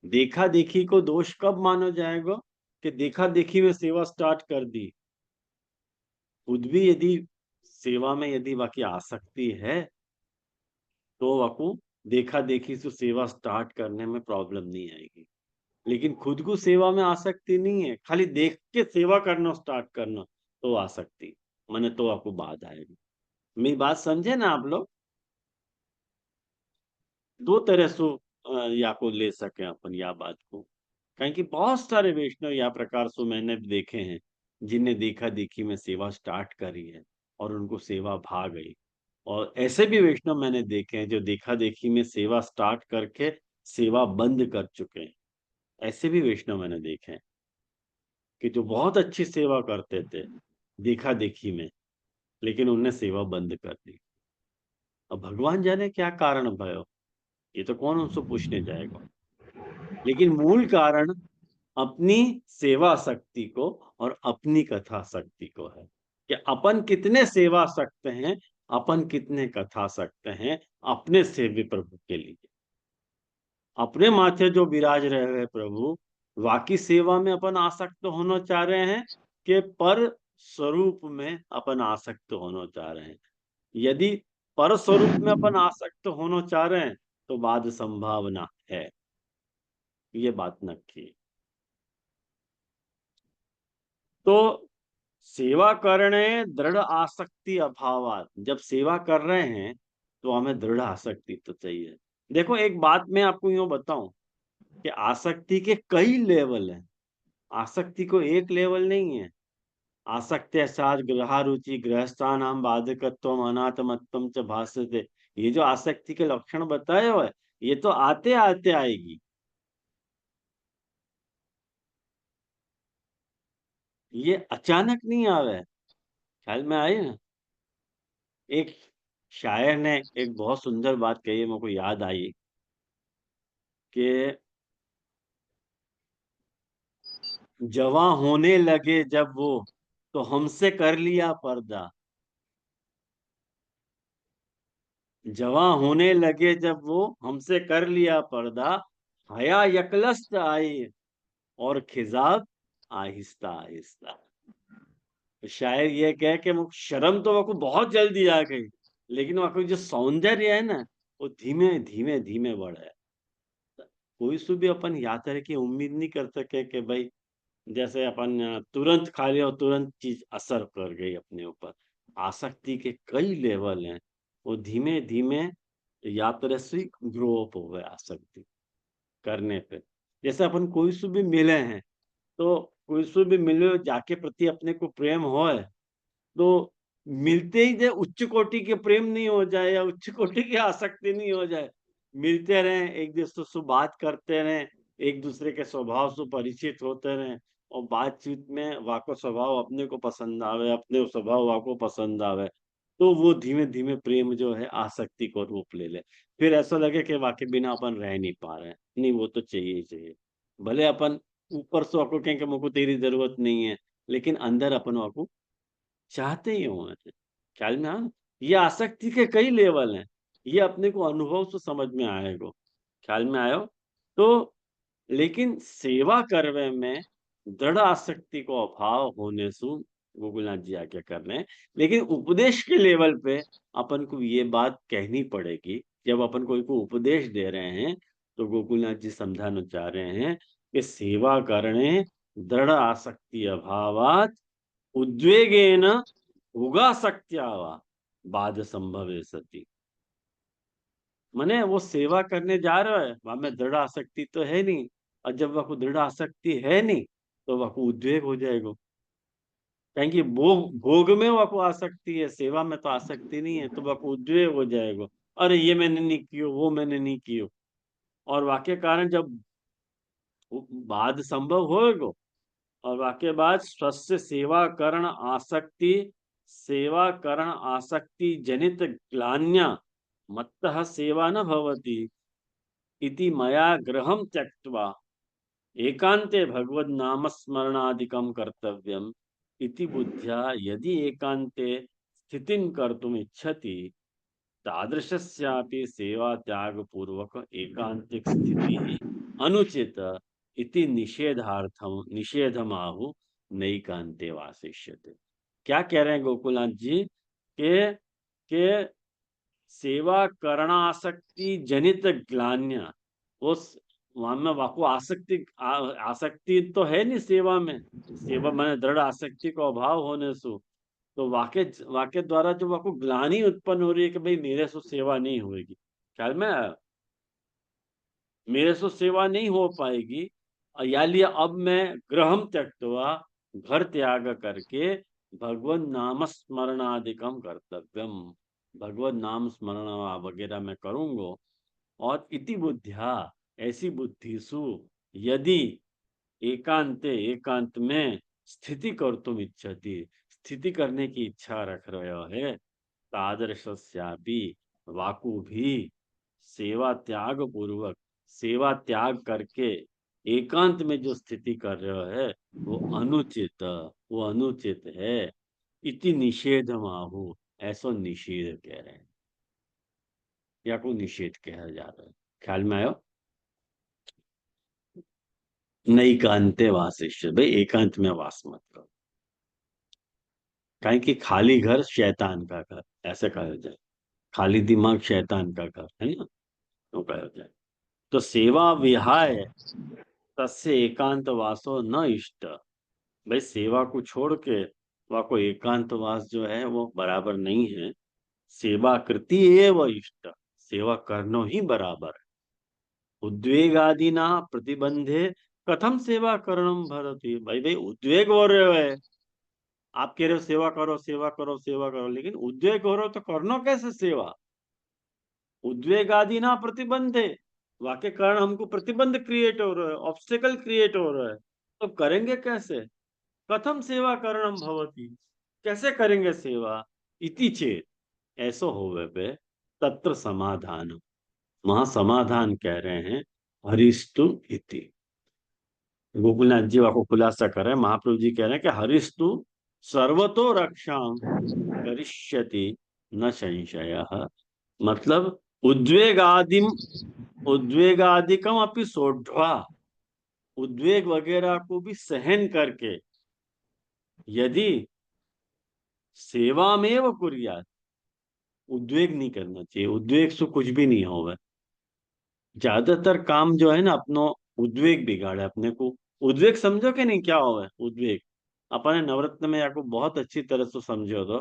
देखा देखी को दोष कब माना जाएगा कि देखा देखी में सेवा स्टार्ट कर दी, खुद भी यदि सेवा में यदि बाकी आसक्ति है तो वाको देखा देखी से सेवा स्टार्ट करने में प्रॉब्लम नहीं आएगी। लेकिन खुद को सेवा में आसक्ति नहीं है, खाली देख के सेवा करना स्टार्ट करना तो आसक्ति मैंने तो आपको बात आएगी। मेरी बात समझे ना आप लोग? दो तरह से या को ले सके अपन या बात को, कहीं कि बहुत सारे वैष्णव या प्रकार से मैंने देखे हैं जिन्हें देखा देखी में सेवा स्टार्ट करी है और उनको सेवा भाग गई। और ऐसे भी वैष्णव मैंने देखे हैं जो देखा देखी में सेवा स्टार्ट करके सेवा बंद कर चुके हैं। ऐसे भी वैष्णव मैंने देखे हैं कि जो बहुत अच्छी सेवा करते थे देखा देखी में, लेकिन उनने सेवा बंद कर दी। अब भगवान जाने क्या कारण भयो, ये तो कौन उनसे पूछने जाएगा। लेकिन मूल कारण अपनी सेवा शक्ति को और अपनी कथा शक्ति को है कि अपन कितने सेवा सकते हैं, अपन कितने कथा सकते हैं अपने सेव्य प्रभु के लिए। अपने माथे जो विराज रहे हैं प्रभु, वाकी सेवा में अपन आसक्त होना चाह रहे हैं कि पर स्वरूप में अपन आसक्त होना चाह रहे हैं। यदि पर स्वरूप में अपन आसक्त होना चाह रहे हैं तो बाद संभावना है, ये बात नक्की। तो सेवा करने दृढ़ आसक्ति अभावात, जब सेवा कर रहे हैं तो हमें दृढ़ आसक्ति तो चाहिए। देखो एक बात मैं आपको यूं बताऊं कि आसक्ति के कई लेवल हैं, आसक्ति को एक लेवल नहीं है। आसक्त्या साज ग्रहारुचि गृहस्थानाम बाधकत्वम अनाथमत्वम च भासते, ये जो आसक्ति के लक्षण बताए हुए ये तो आते आते आएगी, ये अचानक नहीं आवे। ख्याल में आई ना? एक शायर ने एक बहुत सुंदर बात कही है, मेरे को याद आई कि जवां होने लगे जब वो तो हमसे कर लिया पर्दा, जवां होने लगे जब वो हमसे कर लिया पर्दा, हया यकलस्त आई और खिजाब आहिस्ता आहिस्ता। तो शायर ये कहे कि मुझे शर्म तो वो बहुत जल्दी आ गई, लेकिन वहां जो सौंदर्य है ना वो धीमे धीमे धीमे बढ़ा है। कोई से भी अपन या तरह की उम्मीद नहीं कर सके कि भाई जैसे अपन तुरंत खा लिया और तुरंत चीज असर कर गई अपने ऊपर। आसक्ति के कई लेवल हैं, वो धीमे धीमे यात्रा से ग्रो अप हो गए आसक्ति करने पे। जैसे अपन कोई से भी मिले हैं तो कोई से भी मिले जाके प्रति अपने को प्रेम हो है तो मिलते ही जो उच्च कोटि के प्रेम नहीं हो जाए या उच्च कोटि की आसक्ति नहीं हो जाए, मिलते रहें, एक दूसरे से बात करते रहें, एक दूसरे के स्वभाव से परिचित होते रहें और बातचीत में वाको स्वभाव अपने को पसंद आवे, अपने स्वभाव वाको पसंद आवे, तो वो धीमे धीमे प्रेम जो है आसक्ति को रूप ले ले। फिर ऐसा लगे कि वाकई बिना अपन रह नहीं पा रहे हैं, नहीं वो तो चाहिए ही चाहिए। भले अपन ऊपर से वाको कहें कि मुझको तेरी जरूरत नहीं है, लेकिन अंदर अपन वाको चाहते ही हो। ख्याल में हाँ, ये आसक्ति के कई लेवल हैं, ये अपने को अनुभव से समझ में आएगा। ख्याल में आयो तो, लेकिन सेवा करवे में दृढ़ आसक्ति को अभाव होने से गोकुलनाथ जी आज्ञा कर रहे हैं। लेकिन उपदेश के लेवल पे अपन को ये बात कहनी पड़ेगी। जब अपन कोई को उपदेश दे रहे हैं तो गोकुलनाथ जी समझाना चाह रहे हैं कि सेवा करने दृढ़ आसक्ति अभावात उद्वेगेन उगासक्त्या वा बाद संभवे सती। मने वो सेवा करने जा रहा है, वहां में दृढ़ आसक्ति तो है नहीं, और जब वह को दृढ़ आसक्ति है नहीं तो वह को उद्वेग हो जाएगा। कहें कि भोग भोग में वह को आसक्ति है, सेवा में तो आसक्ति नहीं है, तो वह को उद्वेग हो जाएगा। अरे ये मैंने नहीं कियो, वो मैंने नहीं कियो। और वाक्य कारण जब बाद संभव होएगा, और वाक्य बाद स्वस्थ सेवा करण आसक्ति, सेवा करण आसक्ति जनित ग्लान्या मत्तः सेवा न भवति इति मया गृहं त्यक्त्वा एकांते भगवद नाम स्मरणादिकं कर्तव्यम इति बुद्ध्या यदि एकांते स्थितिं कर्तुम इच्छति तादृशस्यापि सेवा त्याग पूर्वक एकांतिक स्थिति अनुचित इति निषेधमाहु नैकांते वासिष्यते। क्या कह रहे हैं गोकुलनाथ जी के सेवा करणासक्ति जनित ग्लान्य, उस वहां में वाको आसक्ति तो है नहीं सेवा में, सेवा माने दृढ़ आसक्ति को अभाव होने से तो वाक्य द्वारा जो वाको ग्लानि उत्पन्न हो रही है कि भाई मेरे से सेवा नहीं होगी। ख्याल में आया? मेरे से सेवा नहीं हो पाएगी, या लिया अब मैं गृहम त्यक्त्वा, घर त्याग करके भगवत नाम स्मरणादिकम कर्तव्यम, भगवत नाम स्मरण वगैरह मैं करूंगा। और इति बुद्धिया, ऐसी बुद्धि सु यदि एकांत में स्थिति कर तुम इच्छति, स्थिति करने की इच्छा रख रहे है, तादृश्यापि वाकु भी सेवा त्याग पूर्वक, सेवा त्याग करके एकांत में जो स्थिति कर रहे है वो अनुचित है। इति निषेध माहु, ऐसा निषेध कह रहे हैं, या को निषेध कहा जा रहा है। ख्याल में आयो? नैकांते वासिष्य, भाई एकांत में वास मत करो। कहें कि खाली घर शैतान का घर, ऐसे कहा जाए, खाली दिमाग शैतान का घर है ना, तो कहा जाए। तो सेवा विहाय तस्य एकांत वासो न इष्ट, भाई सेवा को छोड़ के वह को एकांत वास जो है वो बराबर नहीं है। सेवा कृति एव इष्ट, सेवा करनो ही बराबर है। उद्वेग आदि ना प्रतिबंधे कथम सेवा करणम भरती, भाई उद्वेग हो रहे है, आप कह रहे हो सेवा करो सेवा करो सेवा करो, लेकिन उद्वेग हो रहे हो तो करना कैसे सेवा? उद्वेग आदि ना प्रतिबंधे, वाक्य कारण हमको प्रतिबंध क्रिएट हो रहा है, ऑब्स्टेकल क्रिएट हो रहा है, तो करेंगे कैसे? कथम सेवा करणम भवती, कैसे करेंगे सेवा? इति चेत, ऐसा होवे पे तत्र समाधान, वहां समाधान कह रहे हैं हरिस्तु इति। गोकुलनाथ जी को खुलासा कर रहे हैं, महाप्रभु जी कह रहे हैं कि हरिस्तु सर्वतो रक्षाम करिष्यति न संशय, मतलब उद्वेगादिकम अपि सोढ़वा, उद्वेग वगैरह को भी सहन करके यदि सेवा में वो कुर्यात, उद्वेग नहीं करना चाहिए, उद्वेग से कुछ भी नहीं होगा। ज्यादातर काम जो है ना अपनो उद्वेग बिगाड़े अपने को। उद्वेग समझो कि नहीं क्या होगा उद्वेग? अपने नवरत्न में याको बहुत अच्छी तरह से समझो तो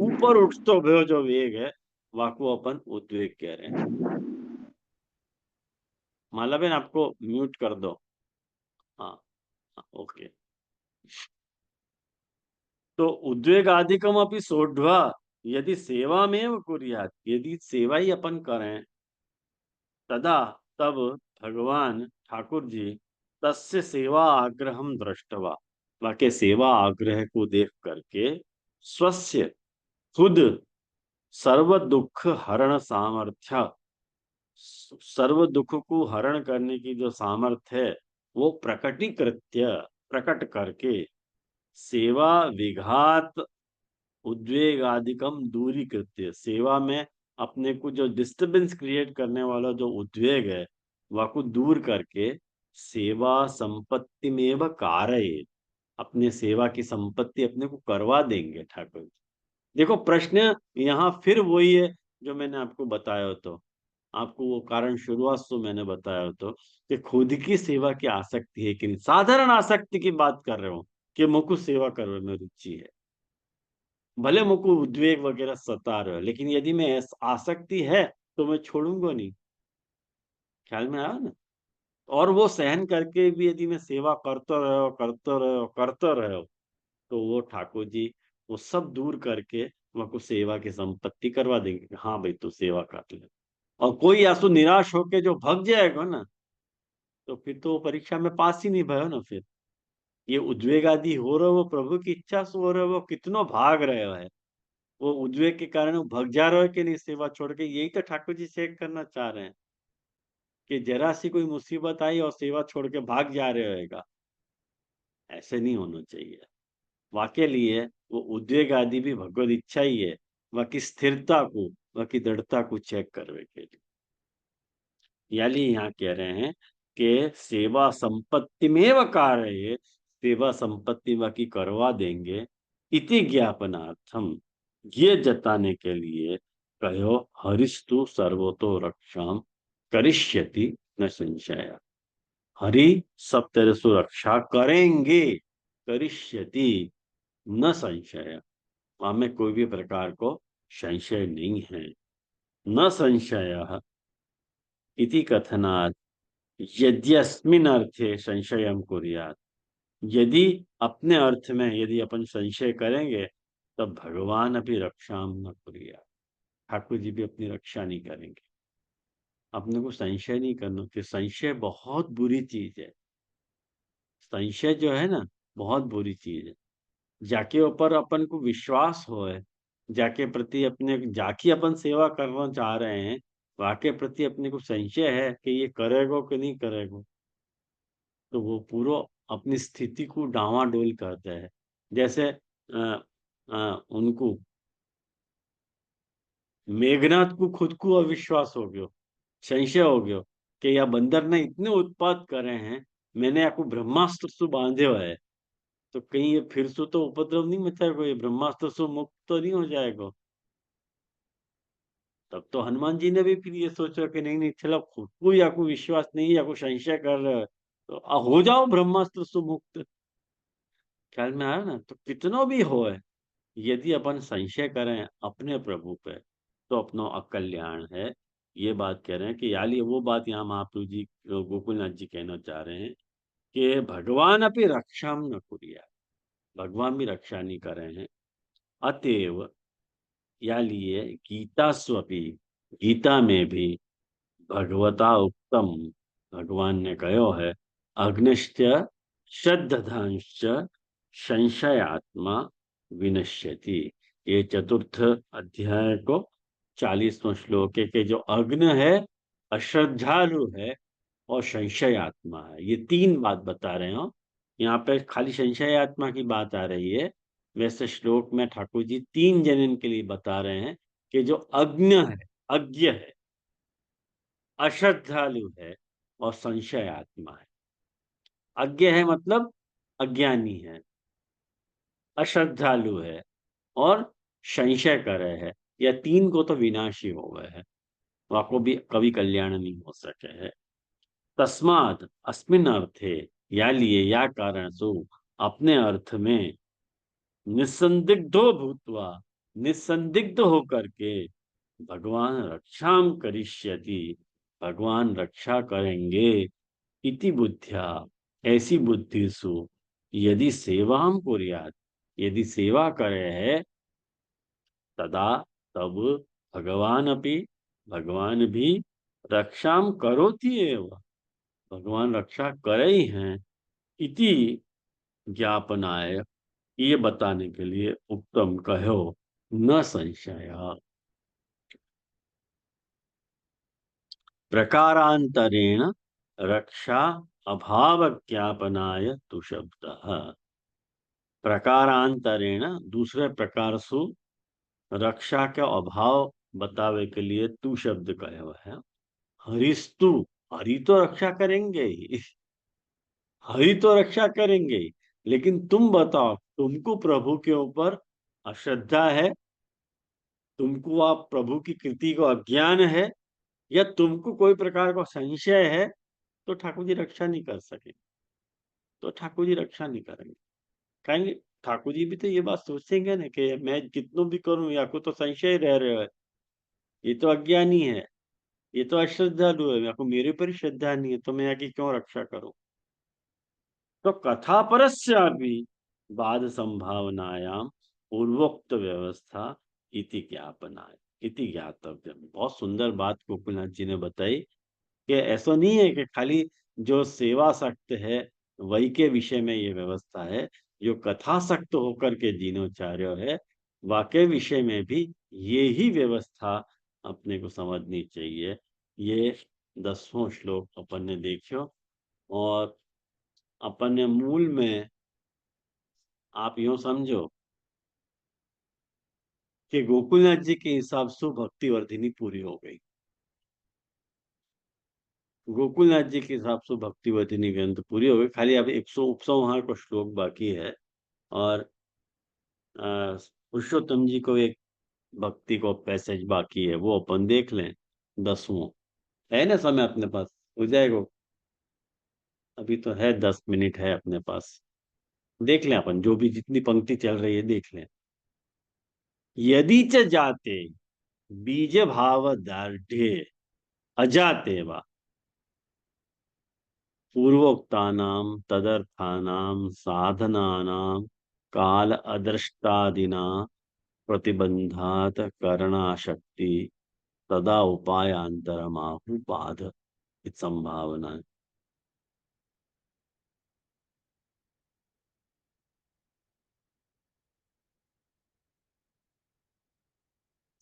ऊपर उठतो भयो जो वेग है वाको अपन उद्वेग कह रहे हैं। माला बहन आपको म्यूट कर दो। हाँ, ओके। तो उद्वेग आदिकम अपनी सोढ़वा यदि सेवा में कुर्यात, यदि सेवा ही अपन करें तदा तब भगवान ठाकुर जी तस्य सेवा आग्रहम दृष्टवा, वाक्य सेवा आग्रह को देख करके स्वस्य खुद सर्व दुख हरण सामर्थ्य, सर्व दुख को हरण करने की जो सामर्थ्य है वो प्रकटीकृत्य, प्रकट करके सेवा विघात उद्वेगादिकम दूरीकृत्य, सेवा में अपने को जो डिस्टरबेंस क्रिएट करने वाला जो उद्वेग है वह को दूर करके सेवा संपत्ति में वह कार्य, अपने सेवा की संपत्ति अपने को करवा देंगे ठाकुर जी। देखो प्रश्न यहाँ फिर वही है जो मैंने आपको बताया, तो आपको वो कारण शुरुआत से मैंने बताया तो कि खुद की सेवा की आसक्ति है कि साधारण आसक्ति की बात कर रहे हो कि मुझको सेवा करने में रुचि है, भले मुझको उद्वेग वगैरह सता रहे हो, लेकिन यदि मैं आसक्ति है तो मैं छोड़ूंगा नहीं। ख्याल में आया ना? और वो सहन करके भी यदि मैं सेवा करते रहो तो वो ठाकुर जी वो सब दूर करके मुझको सेवा की संपत्ति करवा देंगे कि हाँ भाई तू सेवा कर ले। और कोई आंसू निराश होके जो भग जाएगा ना तो फिर तो परीक्षा में पास ही नहीं भयो ना। फिर ये उद्वेग आदि हो रहा हो प्रभु की इच्छा से हो रहा हो, कितनो भाग रहे है, वो उद्वेग के कारण वो भग जा रहे हो के लिए सेवा छोड़ के, यही तो ठाकुर जी चेक करना चाह रहे हैं कि जरा सी कोई मुसीबत आई और सेवा छोड़ के भाग जा रहे होगा, ऐसे नहीं होना चाहिए। वाके लिए वो उद्वेग आदि भी भगवत इच्छा ही है, वह की स्थिरता को, वह की दृढ़ता को चेक करने के लिए। यानी यहाँ कह रहे हैं कि सेवा संपत्ति में व कार्य, सेवा संपत्ति व की करवा देंगे, इति ज्ञापनार्थम, ये जताने के लिए कहो हरिस्तु सर्वतो रक्षाम करिष्यति न संशय। हरि सब तरह से रक्षा करेंगे, करिष्यति न संशय, हमें कोई भी प्रकार को संशय नहीं है। न संशय इति कथनात् यद्यस्मिन् अर्थे संशयं कुर्यात्, यदि अपने अर्थ में यदि अपन संशय करेंगे तब भगवान अभी रक्षा न कुर्यात्, ठाकुर जी भी अपनी रक्षा नहीं करेंगे। अपने को संशय नहीं करना, कि संशय बहुत बुरी चीज है। संशय जो है ना बहुत बुरी चीज है। जाके ऊपर अपन को विश्वास हो है, जाके प्रति अपने जाके अपन सेवा करना चाह रहे हैं, वाके प्रति अपने को संशय है कि ये करेगो कि नहीं करेगो, तो वो पूरा अपनी स्थिति को डावाडोल करता है। जैसे उनको मेघनाथ को खुद को अविश्वास हो गयो, संशय हो गयो कि यह बंदर ने इतने उत्पात करे हैं, मैंने आपको ब्रह्मास्त्र से बांधे हुआ है, तो कहीं ये फिर से तो उपद्रव नहीं मचाएगा, ये ब्रह्मास्त्र से मुक्त तो नहीं हो जाएगा। तब तो हनुमान जी ने भी फिर ये सोचा कि नहीं नहीं चलो, खुद को या को विश्वास नहीं या को संशय कर रहे हो तो हो जाओ ब्रह्मास्त्र से मुक्त। ख्याल में आया ना? तो कितना भी हो है, यदि अपन संशय करें अपने प्रभु पे तो अपना अकल्याण है। ये बात कह रहे हैं कि याली वो बात यहाँ महाप्रभु जी गोकुलनाथ जी कहना चाह रहे हैं कि भगवान अपनी रक्षा न कुरिया, भगवान भी रक्षा नहीं कर रहे हैं। अतएव या लिए गीता स्वपी, गीता में भी भगवता उत्तम, भगवान ने कहो है अग्निश्च श्रद्धांश्च संशयात्मा विनश्यति। ये चतुर्थ अध्याय को 40वां श्लोक है कि जो अग्नि है, अश्रद्धालु है और संशय आत्मा है। ये तीन बात बता रहे हो, यहाँ पे खाली संशय आत्मा की बात आ रही है। वैसे श्लोक में ठाकुर जी तीन जनन के लिए बता रहे हैं कि जो अज्ञ है, अज्ञ है, अश्रद्धालु है और संशय आत्मा है। अज्ञ है मतलब अज्ञानी है, अश्रद्धालु है और संशय कर रहे हैं, या तीन को तो विनाशी हो गए हैं, वाको भी कभी कल्याण नहीं हो सके है। तस्मात् अस्मिन् अर्थे, या लिए या कारण सो अपने अर्थ में निसंदिग्धो भूतवा, निसंदिग्ध होकर के भगवान रक्षाम करिष्यति, भगवान रक्षा करेंगे, इति बुद्धिया, ऐसी बुद्धि सु यदि सेवाम कुर्यात्, यदि सेवा करे है, तदा तब भगवान अपि, भगवान भी रक्षाम करोति एव, भगवान रक्षा करे ही हैं, इति ज्ञापनाय, ये बताने के लिए उक्तम कहो न संशय। प्रकारांतरेण रक्षा अभाव ज्ञापनाय तु शब्दः। प्रकारांतरेण दूसरे प्रकार सु रक्षा के अभाव बतावे के लिए तू शब्द कहो है। हरिस्तु, हरि तो रक्षा करेंगे ही, हरि तो रक्षा करेंगे ही, लेकिन तुम बताओ, तुमको प्रभु के ऊपर अश्रद्धा है, तुमको आप प्रभु की कृति को अज्ञान है, या तुमको कोई प्रकार का संशय है, तो ठाकुर जी रक्षा नहीं कर सके, तो ठाकुर जी रक्षा नहीं करेंगे। कहेंगे ठाकुर जी भी तो ये बात सोचेंगे ना कि मैं कितनों भी करूं, या को तो संशय रह रहे है, ये तो अज्ञानी है, ये तो अश्रद्धालु है, को मेरे पर ही श्रद्धा नहीं है, तो मैं आगे क्यों रक्षा करूं। तो कथा परस्यापि बाद संभावनायाम पूर्वोक्त व्यवस्था इति ज्ञापनाय इति ज्ञातव्यम। बहुत सुंदर बात गोकुलनाथ जी ने बताई कि ऐसा नहीं है कि खाली जो सेवा सक्त है वही के विषय में ये व्यवस्था है, जो कथा सक्त होकर के दीनोचार्य है वाके विषय में भी ये ही व्यवस्था अपने को समझनी चाहिए। ये 10वां श्लोक अपन ने देखियो, और अपन ने मूल में आप यूं समझो कि गोकुलनाथ जी के हिसाब से भक्ति वर्धिनी पूरी हो गई। गोकुलनाथ जी के हिसाब से भक्ति वर्धिनी ग्रंथ पूरी हो गई, खाली अब 151 का श्लोक बाकी है, और पुरुषोत्तम जी को एक भक्ति को पैसेज बाकी है, वो अपन देख लें। 10वां है ना, समय अपने पास हो जाएगा, अभी तो है 10 मिनट है अपने पास, देख लें अपन, जो भी जितनी पंक्ति चल रही है देख लें। यदि च जाते बीज भाव दार्ढ्ये अजाते वा पूर्वोक्तानां तदर्थानां साधनानां काल अदृष्टादिना प्रतिबंधात करणाशक्ति तदा उपायांतरमाहु बाध इति संभावना।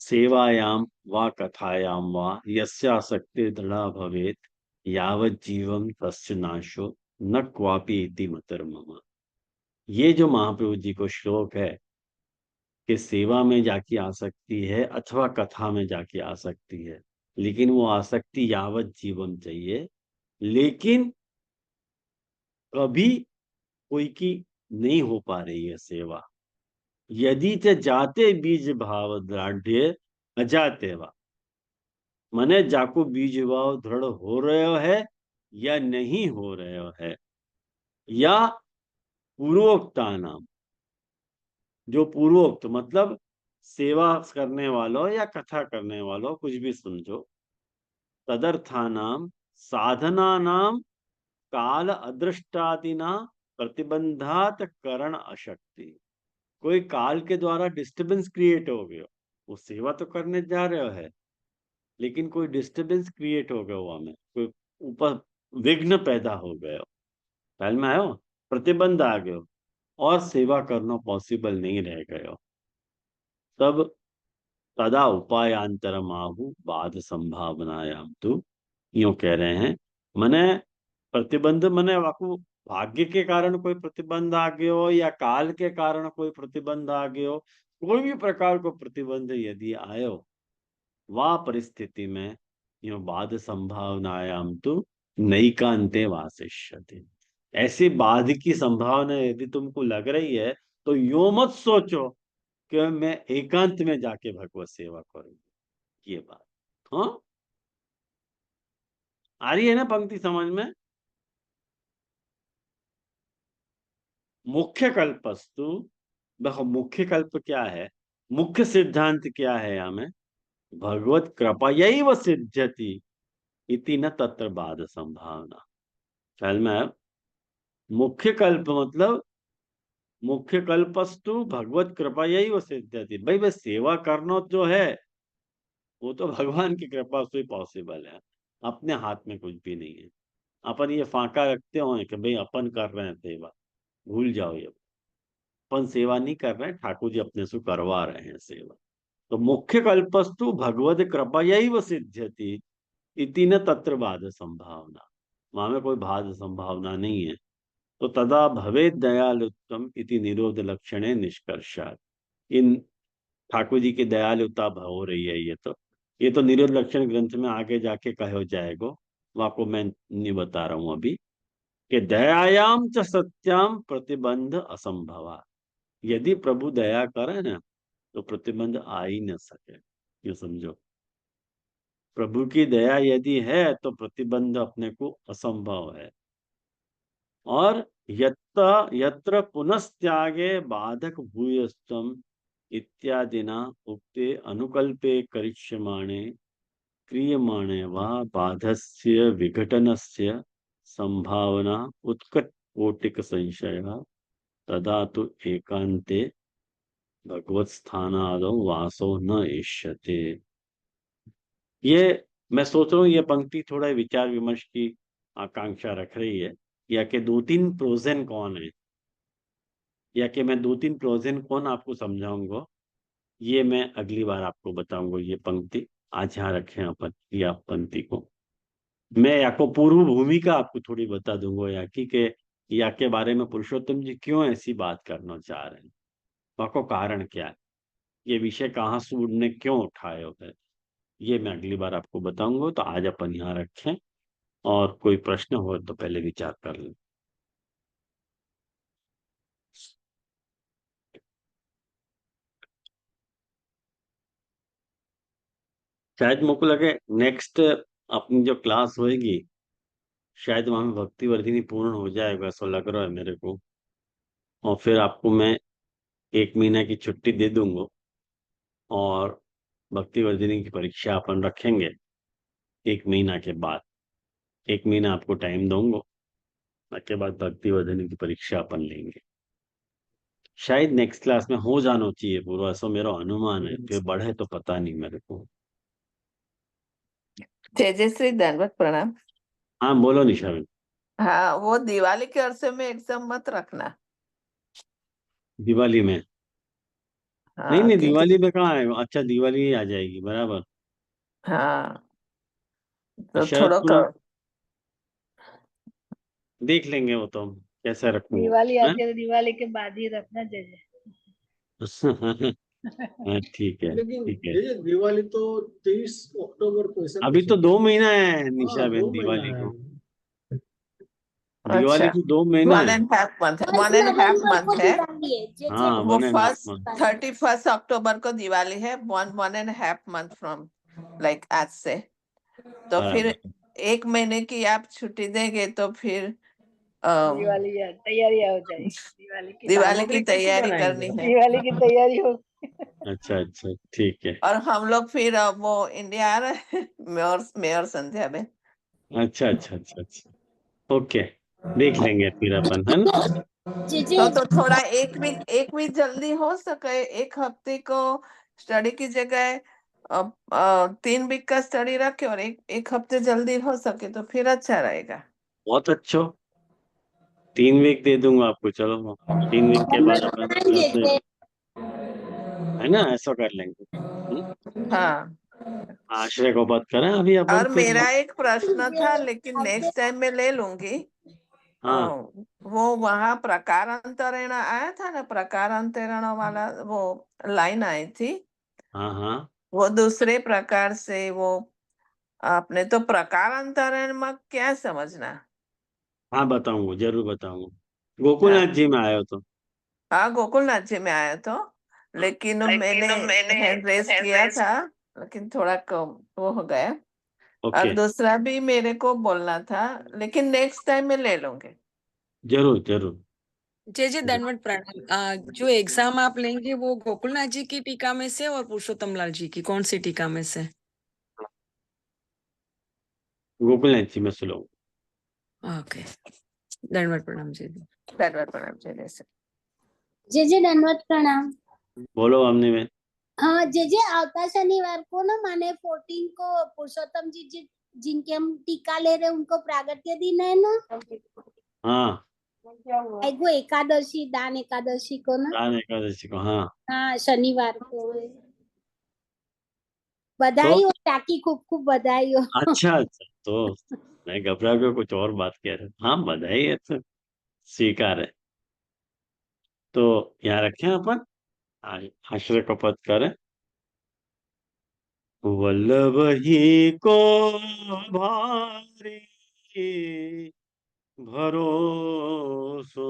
सेवायां वा कथायां वा यस्यासक्ति दृढ़ा भवेत् यावत् जीवं तस्य नाशो न क्वापि इति मतर्मम। ये जो महाप्रभु जी को श्लोक है कि सेवा में जाके आ सकती है अथवा कथा में जाके आ सकती है, लेकिन वो आसक्ति यावत जीवन चाहिए, लेकिन कभी कोई की नहीं हो पा रही है सेवा। यदि च जाते बीज भाव दृढ़ अजाते वा, मने जाको बीज भाव दृढ़ हो रहे है या नहीं हो रहे है, या पूर्वोक्ता नाम, जो पूर्वोक्त मतलब सेवा करने वालों या कथा करने वालों, कुछ भी समझो, तदर्थानाम साधनानाम काल अदृष्टादिना प्रतिबंधात करण अशक्ति। कोई काल के द्वारा डिस्टरबेंस क्रिएट हो गया, वो सेवा तो करने जा रहे है, लेकिन कोई डिस्टरबेंस क्रिएट हो गया, हुआ में कोई ऊपर विघ्न पैदा हो गया, ख्याल में आयो, प्रतिबंध आ गयो और सेवा करना पॉसिबल नहीं रह गयो, तब तदा उपायांतरम आहु बाद संभावनायाम तु, यूं कह रहे हैं, मने प्रतिबंध मने वाकु भाग्य के कारण कोई प्रतिबंध आ गयो या काल के कारण कोई प्रतिबंध आ गयो, कोई भी प्रकार को प्रतिबंध यदि आयो, वह परिस्थिति में यूं बाद संभावनायाम तु नैकांते वासिष्यते। ऐसी बाध की संभावना यदि तुमको लग रही है तो यूं मत सोचो कि मैं एकांत में जाके भगवत सेवा करूंगी, ये बात। हाँ, आ रही है ना पंक्ति समझ में। मुख्य कल्पस्तु, देखो मुख्य कल्प क्या है, मुख्य सिद्धांत क्या है यहाँ में, भगवत कृपा यही वो सिद्ध्यति इति न तत्र बाद संभावना। ख्याल में आया? मुख्य कल्प मतलब मुख्य कल्पस्तु भगवत कृपा यही वो सिद्ध्यति, भाई बस सेवा करना जो है वो तो भगवान की कृपा से पॉसिबल है, अपने हाथ में कुछ भी नहीं है। अपन ये फाका रखते हो कि भाई अपन कर रहे हैं सेवा, भूल जाओ ये। अपन सेवा नहीं कर रहे हैं, ठाकुर जी अपने से करवा रहे हैं सेवा। तो मुख्य कल्पस्तु भगवद कृपयैव सिद्ध्यति इति न तत्र बाध संभावना। वहां में कोई बाध संभावना नहीं है। तो तदा भवेद दयालुत्वम इति निरोध लक्षणे निष्कर्षात्। इन ठाकुर जी की दयालुता हो रही है ये तो निरोध लक्षण ग्रंथ में आगे जाके कहो जाएगा, वहां को मैं नहीं बता रहा हूं अभी, कि दयायाम च सत्याम प्रतिबंध असंभवा। यदि प्रभु दया करे ना तो प्रतिबंध आ ही न सके, ये समझो। प्रभु की दया यदि है तो प्रतिबंध अपने को असंभव है। और यत्र पुनस्त्यागे बाधक भूयस्तम इत्यादिना उक्ते अनुकल्पे करिष्यमाणे क्रियमाणे वा बाधस्य विघटनस्य संभावना उत्कटकोटिक संशय तदा तो एकांते भगवत स्थानादौ वासो न इष्यते। ये मैं सोच रहा हूँ ये पंक्ति थोड़ा विचार विमर्श की आकांक्षा रख रही है, या कि 2-3 प्रोजेन कौन है, या कि मैं 2-3 प्रोजेन कौन आपको समझाऊंगा, ये मैं अगली बार आपको बताऊंगा। ये पंक्ति आज यहाँ रखें अपन, या पंक्ति को मैं या को पूर्व भूमिका आपको थोड़ी बता दूंगा, या की के या के बारे में पुरुषोत्तम जी क्यों ऐसी बात करना चाह रहे हैं, वहाँ को कारण क्या है, ये विषय कहाँ सूद ने क्यों उठाए है, ये मैं अगली बार आपको बताऊंगा। तो आज अपन यहाँ रखें, और कोई प्रश्न हो तो पहले विचार कर लें। शायद मुझको लगे नेक्स्ट अपनी जो क्लास होएगी शायद वहां में भक्ति वर्धिनी पूर्ण हो जाएगा, ऐसा लग रहा है मेरे को। और फिर आपको मैं 1 महीने की छुट्टी दे दूंगा, और भक्ति वर्धिनी की परीक्षा अपन रखेंगे 1 महीना के बाद। 1 महीना आपको टाइम दूंगा, उसके बाद भक्ति वर्धिनी की परीक्षा अपन लेंगे। शायद नेक्स्ट क्लास में हो जाना चाहिए पूरा, ऐसा मेरा अनुमान है, फिर बढ़े तो पता नहीं मेरे को। जय श्री दंडवत प्रणाम। हाँ बोलो निशा बहन। हाँ, वो दिवाली के अरसे में एग्जाम मत रखना। दिवाली में? नहीं हाँ, नहीं, क्योंकि दिवाली में कहाँ है, अच्छा दिवाली ही आ जाएगी बराबर। हाँ तो शायद थोड़ा थोड़ा देख लेंगे वो तो, हम कैसे रखूंगा दिवाली हैं? आती है तो दिवाली के बाद ही रखना चाहिए। हाँ, ठीक है लेकिन ठीक है। ये दिवाली तो 23 अक्टूबर को, ऐसा अभी कुछ तो है। 2 महीना है हाँ, निशा 2 बहन महीना दिवाली है। को। दिवाली अच्छा को 2 महीना है। 1.5 मंथ, 1 1.5 नवंबर को मंथ है। दिवाली है जे हाँ वो 1.5 फर्स्ट मंथ। 31 अक्टूबर को दिवाली है। 1.5 मंथ फ्रॉम लाइक आज से। तो फिर बराबर। 1 महीने की आप छुट्टी देंगे तो फिर दिवाली तैयारियां हो जाएगी, दिवाली की तैयारी करनी है। दिवाली की तैयारी हो। अच्छा अच्छा ठीक है। और हम लोग फिर वो इंडिया आ रहे हैं मेयर संध्या में। अच्छा अच्छा अच्छा अच्छा ओके, देख लेंगे फिर अपन, है ना। जे तो थोड़ा एक वीक जल्दी हो सके। 1 हफ्ते को स्टडी की जगह 3 वीक का स्टडी रखे, और एक हफ्ते जल्दी हो सके तो फिर अच्छा रहेगा। बहुत अच्छा, 3 वीक दे दूंगा आपको, चलो 3 वीक के बाद नंबर अपन प्रणाम फिर से, जे है ना, ऐसा कर लेंगे। हाँ, आश्रय को बात करें अभी अपन और फिर। मेरा एक प्रश्न था, लेकिन नेक्स्ट टाइम में ले लूंगी। हाँ वो वहाँ प्रकारांतरण आया था ना, प्रकारांतरण वाला वो लाइन आई थी। हाँ हाँ वो दूसरे प्रकार से वो आपने तो प्रकारांतरण में क्या समझना। हाँ बताऊंगा, जरूर बताऊंगा। हाँ, गोकुलनाथ जी में आया हो तो। हाँ गोकुलनाथ जी में आया तो, लेकिन मैंने हैंड रेस किया था, लेकिन थोड़ा कम वो हो गया। और ओके, दूसरा भी मेरे को बोलना था, लेकिन नेक्स्ट टाइम में ले लूंगे। जरूर जरूर। जय दंडवत प्रणाम। जो एग्जाम आप लेंगे वो गोकुलनाथ जी की टीका में से और पुरुषोत्तम लाल जी की कौन सी टीका में से? गोकुलनाथ जी में सुनो। ओके, दंडवत प्रणाम जी। दंडवत प्रणाम जय। जे दंडवत प्रणाम। बोलो हमने में। हाँ जे आवता शनिवार को ना माने 14 को पुरुषोत्तम जी जिनके हम टीका ले रहे हैं उनको प्रागट्य दिन है ना। हाँ एगो एकादशी दान एकादशी को ना, दान एकादशी को, हाँ। हाँ शनिवार को है। तो बधाई हो चाकी, खूब खूब बधाई हो। अच्छा अच्छा, तो मैं घबरा के कुछ और बात कह रहा था। हाँ, बधाई है तो स्वीकार है। तो यहाँ रखें अपन, आश्रय का पद करें। वल्लभ ही को भारी भरोसो,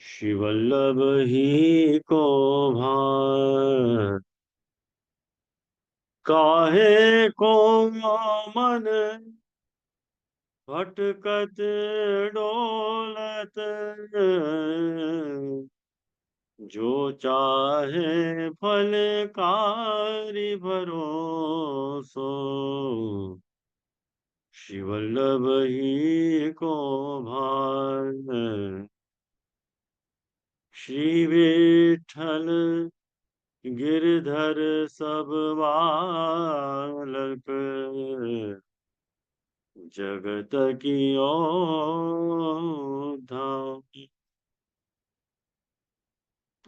श्री वल्लभ ही को भार, काहे को मन भटकत डोलत, जो चाहे फलकारी भरोसो, श्री वल्लभ ही को भार, श्री विठ्ठल गिरधर सब बालक, जगत की धाम,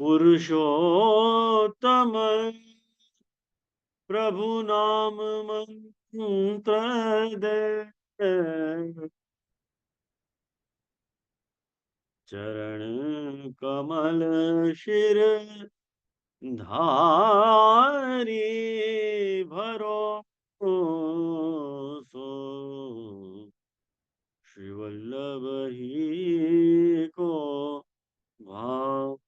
पुरुषोत्तम प्रभु नाम मंत्र दे, चरण कमल शिर धारी भरोसो, श्री वल्लभ ही को भाव।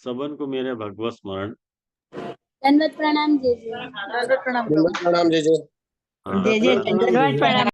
सबन को मेरे भगवत स्मरण। दंडवत प्रणाम जय जय। दंडवत प्रणाम प्रभु। प्रणाम जय जय। हाँ, जय जय प्रणाम। दंडवत प्रणाम।